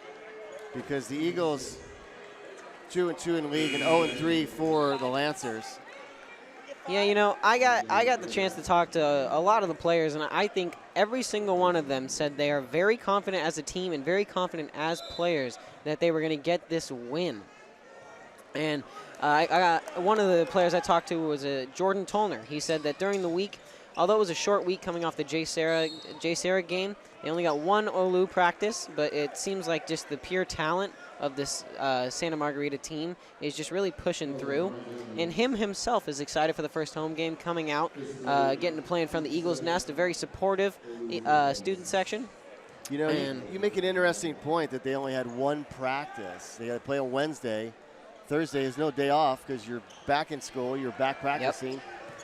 because the Eagles 2-2 in the league and 0-3 for the Lancers. Yeah, you know, I got the chance to talk to a lot of the players, and I think every single one of them said they are very confident as a team and very confident as players that they were going to get this win. And I got one of the players I talked to was Jordan Tollner. He said that during the week, although it was a short week coming off the J. Sarah game, they only got one OLU practice, but it seems like just the pure talent of this Santa Margarita team is just really pushing through. And him himself is excited for the first home game coming out, getting to play in front of the Eagles Nest, a very supportive student section. You know, you make an interesting point that they only had one practice. They got to play on Wednesday. Thursday is no day off because you're back in school, you're back practicing.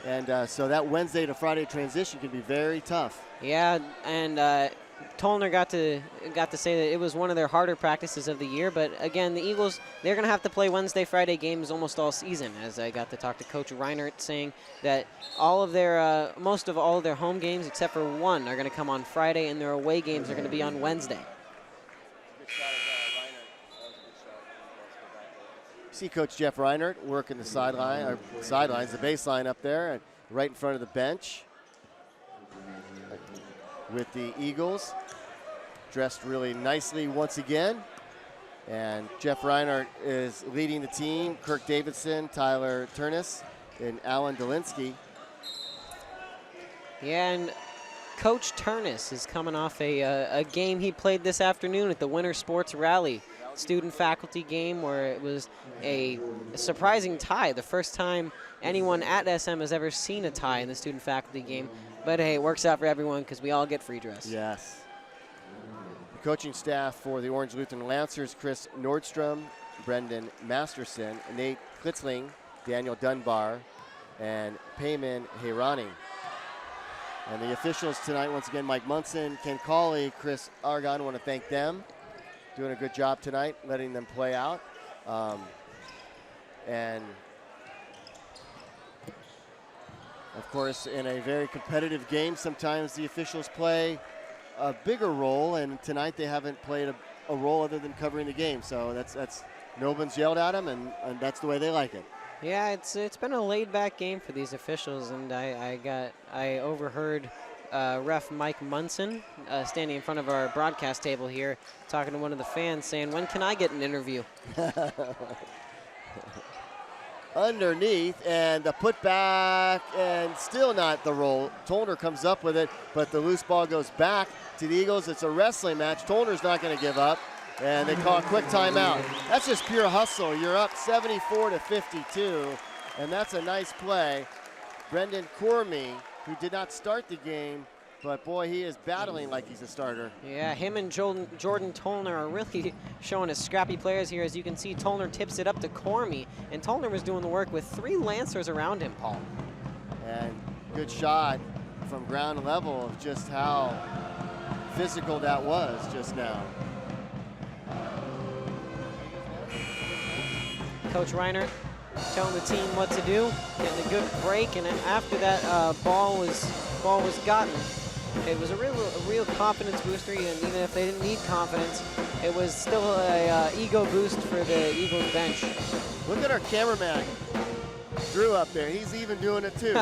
Yep. And so that Wednesday to Friday transition can be very tough. Yeah, and Tollner got to say that it was one of their harder practices of the year. But again, the Eagles, they're going to have to play Wednesday, Friday games almost all season. As I got to talk to Coach Reinert, saying that all of their most of all of their home games except for one are going to come on Friday, and their away games are going to be on Wednesday. See Coach Jeff Reinert working the sidelines, the baseline up there, and right in front of the bench with the Eagles, dressed really nicely once again. And Jeff Reinert is leading the team. Kirk Davidson, Tyler Turnus, and Alan Dolinsky. Yeah, and Coach Turnus is coming off a game he played this afternoon at the Winter Sports Rally. Student-faculty game where it was a surprising tie. The first time anyone at SM has ever seen a tie in the student-faculty game. But hey, it works out for everyone because we all get free dress. Yes. The coaching staff for the Orange Lutheran Lancers: Chris Nordstrom, Brendan Masterson, Nate Klitzling, Daniel Dunbar, and Payman Hayrani. And the officials tonight, once again, Mike Munson, Ken Cawley, Chris Argon. I want to thank them. Doing a good job tonight, letting them play out. And of course, in a very competitive game, sometimes the officials play a bigger role, and tonight they haven't played a role other than covering the game. So that's no one's yelled at them, and that's the way they like it. Yeah, it's been a laid-back game for these officials, and I overheard ref Mike Munson standing in front of our broadcast table here, talking to one of the fans, saying, "When can I get an interview?" Underneath, and the putback, and still not the roll. Tollner comes up with it, but the loose ball goes back to the Eagles. It's a wrestling match. Tollner's not going to give up, and they call a quick timeout. That's just pure hustle. You're up 74-52, and that's a nice play. Brendan Cormie, who did not start the game, but boy, he is battling like he's a starter. Yeah, him and Jordan Tollner are really showing as scrappy players here. As you can see, Tollner tips it up to Cormie, and Tollner was doing the work with 3 Lancers around him, Paul. And good shot from ground level of just how physical that was just now. Coach Reiner telling the team what to do, getting a good break, and then after that ball was gotten, it was a real confidence booster, and even if they didn't need confidence, it was still a ego boost for the Eagles bench. Look at our cameraman, Drew, up there. He's even doing it too.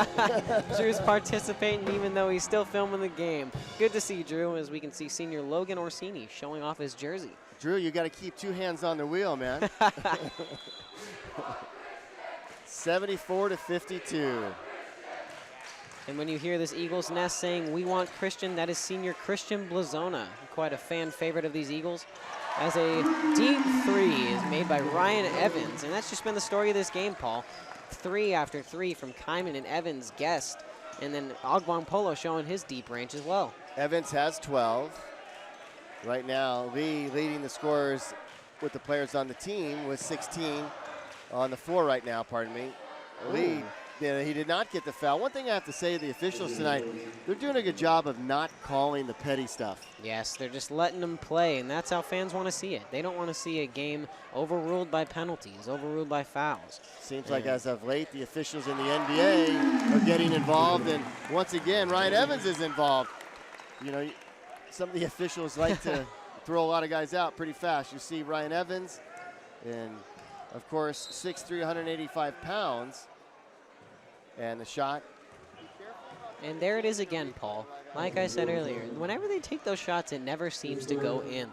Drew's participating even though he's still filming the game. Good to see Drew, as we can see senior Logan Orsini showing off his jersey. Drew, you got to keep 2 hands on the wheel, man. 74-52. And when you hear this Eagles Nest saying, "We want Christian," that is senior Christian Blazona, quite a fan favorite of these Eagles. As a deep 3 is made by Ryan Evans, and that's just been the story of this game, Paul. 3 after 3 from Kyman and Evans Guest. And then Ogbong Polo showing his deep range as well. Evans has 12. Right now, Lee leading the scorers with the players on the team with 16 on the floor right now, pardon me. Lee, he did not get the foul. One thing I have to say to the officials tonight, they're doing a good job of not calling the petty stuff. Yes, they're just letting them play, and that's how fans want to see it. They don't want to see a game overruled by penalties, overruled by fouls. Seems like as of late, the officials in the NBA are getting involved, and once again, Ryan Evans is involved. You know, some of the officials like to throw a lot of guys out pretty fast. You see Ryan Evans, and of course, 6'3", 185 pounds, and the shot. And there it is again, Paul. Like I said earlier, whenever they take those shots, it never seems to go in.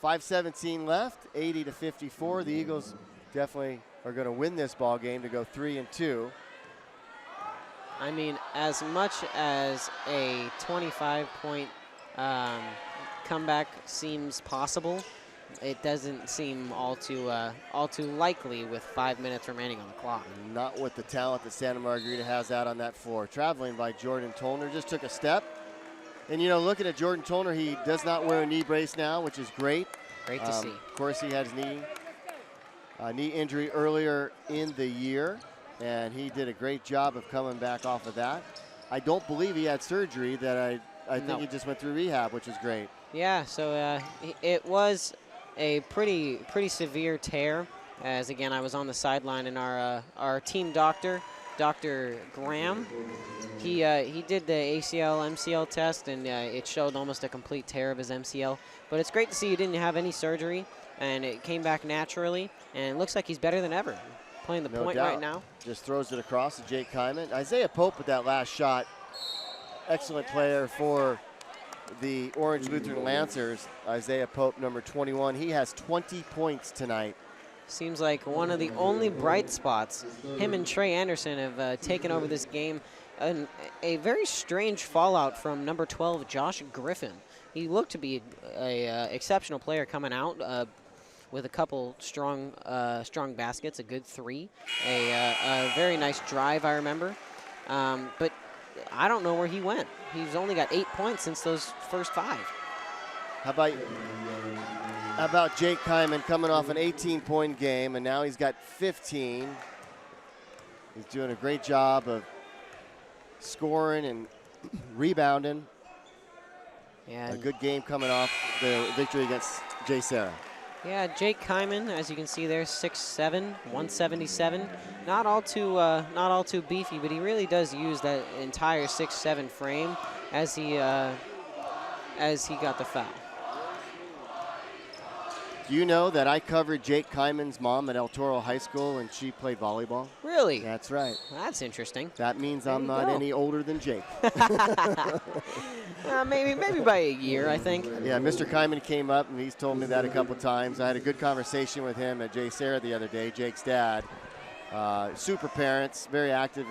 5:17 left, 80-54. The Eagles definitely are going to win this ball game to go 3-2. I mean, as much as a 25-point comeback seems possible, it doesn't seem all too likely with 5 minutes remaining on the clock. Not with the talent that Santa Margarita has out on that floor. Traveling by Jordan Tolner, just took a step. And, you know, looking at Jordan Tolner, he does not wear a knee brace now, which is great. Great to see. Of course, he had his knee injury earlier in the year, and he did a great job of coming back off of that. I don't believe he had surgery. That I think he just went through rehab, which is great. Yeah, so it was a pretty severe tear. As again, I was on the sideline, and our team doctor, Dr. Graham, he did the ACL MCL test, and it showed almost a complete tear of his MCL. But it's great to see he didn't have any surgery, and it came back naturally, and it looks like he's better than ever. Playing the point right now. Just throws it across to Jake Kyman. Isaiah Pope with that last shot. Excellent player for the Orange Lutheran Lancers. Isaiah Pope, number 21. He has 20 points tonight. Seems like one of the only bright spots. Him and Trey Anderson have taken over this game. A very strange fallout from number 12, Josh Griffin. He looked to be a exceptional player coming out with a couple strong baskets, a good three, a very nice drive, I remember. But I don't know where he went. He's only got 8 points since those first 5. How about Jake Kyman coming off an 18-point game, and now he's got 15. He's doing a great job of scoring and rebounding. Yeah. A good game coming off the victory against Jay Serra. Yeah, Jake Kyman, as you can see there, 6'7", 177. Not all too beefy, but he really does use that entire 6'7" frame as he got the foul. Do you know that I covered Jake Kyman's mom at El Toro High School and she played volleyball? Really? That's right. That's interesting. That means I'm not any older than Jake. Maybe by a year, I think. Yeah, Mr. Kyman came up and he's told me that a couple times. I had a good conversation with him at Jay Serra the other day, Jake's dad. Super parents, very active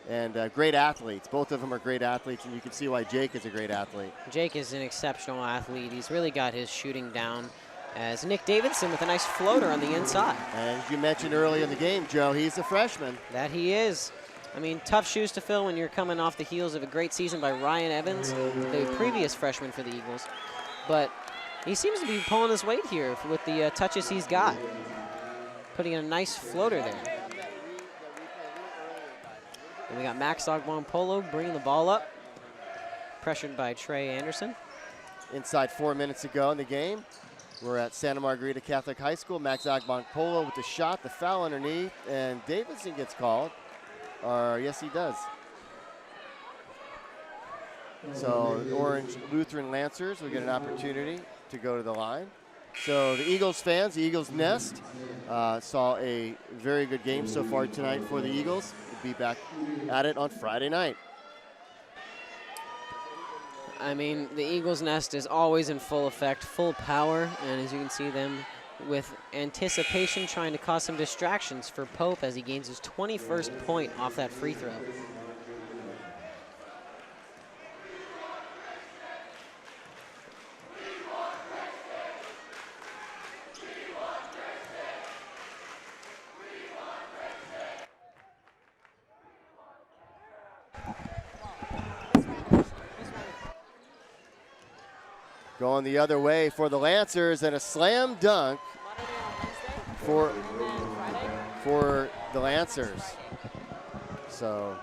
and great athletes. Both of them are great athletes, and you can see why Jake is a great athlete. Jake is an exceptional athlete. He's really got his shooting down. As Nick Davidson with a nice floater on the inside. And as you mentioned earlier in the game, Joe, he's a freshman. That he is. I mean, tough shoes to fill when you're coming off the heels of a great season by Ryan Evans, the previous freshman for the Eagles. But he seems to be pulling his weight here with the touches he's got. Putting in a nice floater there. And we got Max Ogbong Polo bringing the ball up. Pressured by Trey Anderson. Inside 4 minutes to go in the game. We're at Santa Margarita Catholic High School. Max Ogbong Polo with the shot, the foul underneath, and Davidson gets called. Or yes, he does. So Orange Lutheran Lancers will get an opportunity to go to the line. So the Eagles fans, the Eagles Nest, saw a very good game so far tonight for the Eagles. We'll be back at it on Friday night. I mean, the Eagles' Nest is always in full effect, full power, and as you can see them with anticipation trying to cause some distractions for Pope as he gains his 21st point off that free throw. Going the other way for the Lancers, and a slam dunk for the Lancers. So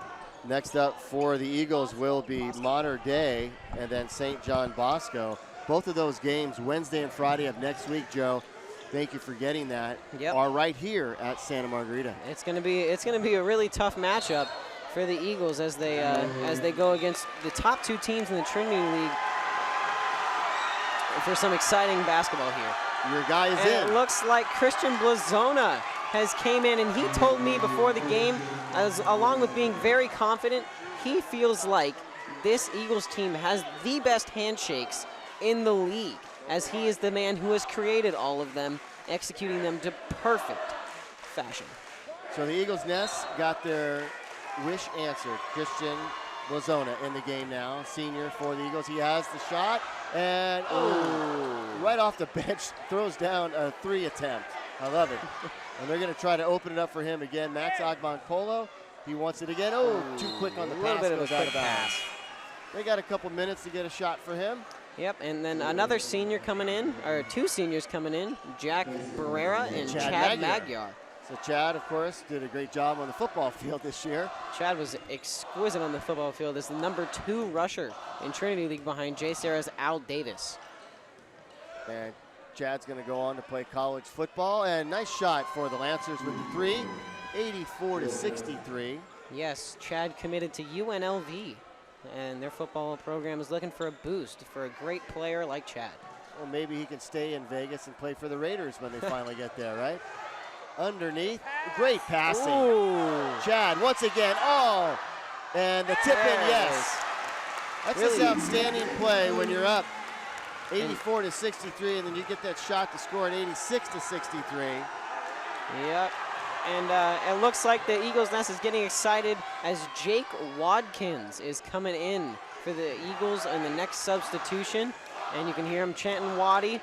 next up for the Eagles will be Mater Dei and then St. John Bosco. Both of those games, Wednesday and Friday of next week, Joe. Thank you for getting that. Yep. Are right here at Santa Margarita. It's gonna be a really tough matchup for the Eagles as they go against the top 2 teams in the Trinity League for some exciting basketball here. Your guy is in. It looks like Christian Blazona has came in, and he told me before the game, along with being very confident, he feels like this Eagles team has the best handshakes in the league, as he is the man who has created all of them, executing them to perfect fashion. So the Eagles Nest got their wish answered. Christian Blazona in the game now, senior for the Eagles. He has the shot, and right off the bench, throws down a 3 attempt. I love it. And they're going to try to open it up for him again. Max Agbankolo, he wants it again. Too quick on the pass. A little bit of a goes out quick bounds. pass. They got a couple minutes to get a shot for him. Yep, and then another senior coming in, or 2 seniors coming in, Jack Barrera and Chad Magyar. So Chad, of course, did a great job on the football field this year. Chad was exquisite on the football field as the number 2 rusher in Trinity League behind J. Sarah's Al Davis. And Chad's going to go on to play college football. And nice shot for the Lancers with the 3, 84-63. Yes, Chad committed to UNLV, and their football program is looking for a boost for a great player like Chad. Well, maybe he can stay in Vegas and play for the Raiders when they finally get there, right? Underneath, great passing. Ooh. Chad, once again, and the tip in, yes. That's Really? just outstanding play when you're up 84-63, and then you get that shot to score at 86-63. Yep. And it looks like the Eagles Nest is getting excited as Jake Wadkins is coming in for the Eagles in the next substitution. And you can hear him chanting Waddy.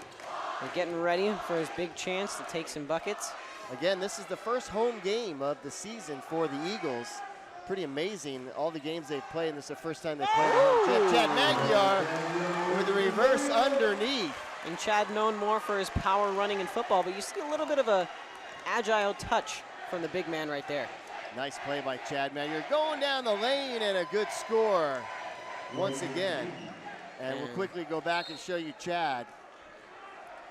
They're getting ready for his big chance to take some buckets. Again, this is the first home game of the season for the Eagles. Pretty amazing, all the games they've played, and this is the first time they played at home. Chad Magyar with the reverse underneath. And Chad known more for his power running in football, but you see a little bit of a agile touch from the big man right there. Nice play by Chad Magyar. Going down the lane and a good score once again. And we'll quickly go back and show you Chad.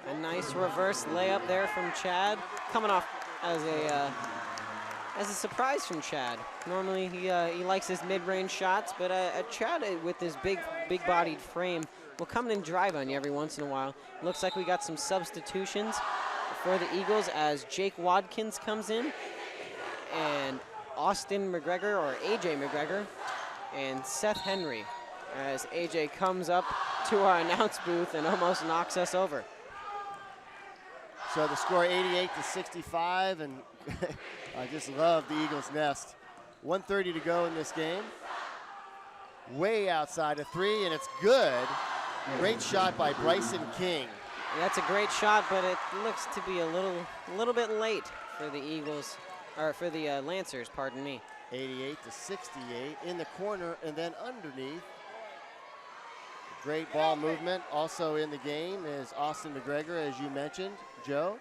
A nice reverse layup there from Chad, coming off as a surprise from Chad. Normally he likes his mid-range shots, but Chad with his big-bodied frame will come in and drive on you every once in a while. Looks like we got some substitutions for the Eagles as Jake Wadkins comes in, and Austin McGregor, or AJ McGregor, and Seth Henry, as AJ comes up to our announce booth and almost knocks us over. So the score 88-65, and I just love the Eagles Nest. 1:30 to go in this game. Way outside of 3, and it's good. Great shot by Bryson King. That's a great shot, but it looks to be a little bit late for the Eagles, or for the Lancers, pardon me. 88-68 in the corner and then underneath. Great ball movement. Also in the game is Austin McGregor, as you mentioned, Joe.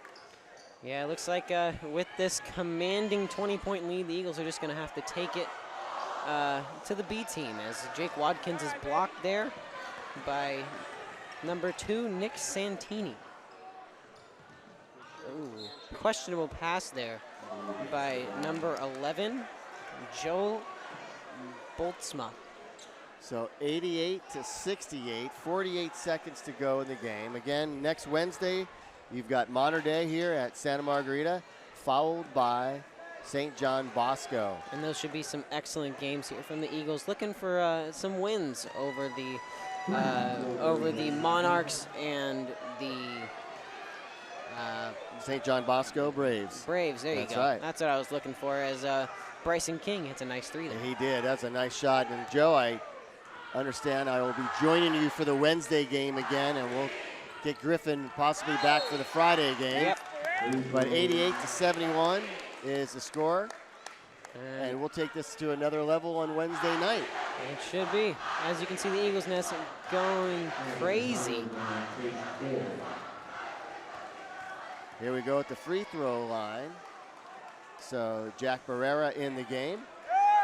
Yeah, it looks like with this commanding 20-point lead, the Eagles are just going to have to take it to the B team, as Jake Wadkins is blocked there by number 2, Nick Santini. Ooh, questionable pass there by number 11, Joe Boltzma. So 88-68, 48 seconds to go in the game. Again, next Wednesday, you've got Mater Dei here at Santa Margarita, followed by St. John Bosco. And those should be some excellent games here from the Eagles, looking for some wins over the Monarchs and the St. John Bosco Braves. Braves, there you go. Right. That's what I was looking for, as Bryson King hits a nice 3 there. And he did. That's a nice shot. And Joe, I understand I will be joining you for the Wednesday game again, and we'll get Griffin possibly back for the Friday game. Yep. But 88-71 is the score. And we'll take this to another level on Wednesday night. It should be. As you can see, the Eagles Nest going crazy. Here we go at the free throw line. So Jack Barrera in the game,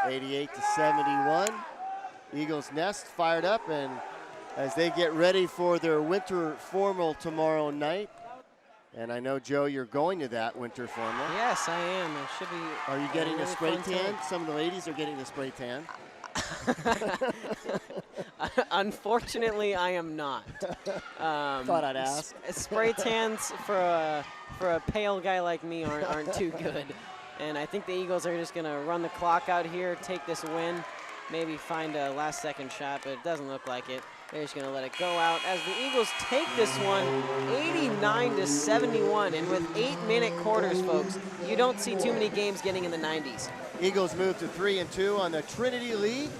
88-71. Eagles Nest fired up, and as they get ready for their winter formal tomorrow night. And I know, Joe, you're going to that winter formal. Yes, I am. It should be. Are you getting really a spray fun tan? time. Some of the ladies are getting the spray tan. Unfortunately, I am not. Thought I'd ask. Spray tans for a pale guy like me aren't too good. And I think the Eagles are just going to run the clock out here, take this win, maybe find a last-second shot, but it doesn't look like it. They're just going to let it go out as the Eagles take this one 89-71. And with 8-minute quarters, folks, you don't see too many games getting in the 90s. Eagles move to 3-2 on the Trinity League,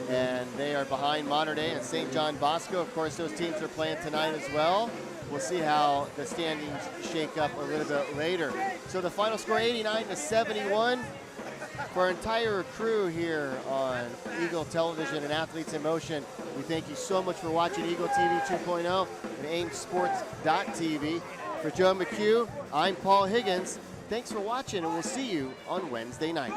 and they are behind Mater Dei and St. John Bosco. Of course, those teams are playing tonight as well. We'll see how the standings shake up a little bit later. So the final score, 89-71. For our entire crew here on Eagle Television and Athletes in Motion, we thank you so much for watching Eagle TV 2.0 and aimsports.tv. For Joe McHugh, I'm Paul Higgins. Thanks for watching, and we'll see you on Wednesday night.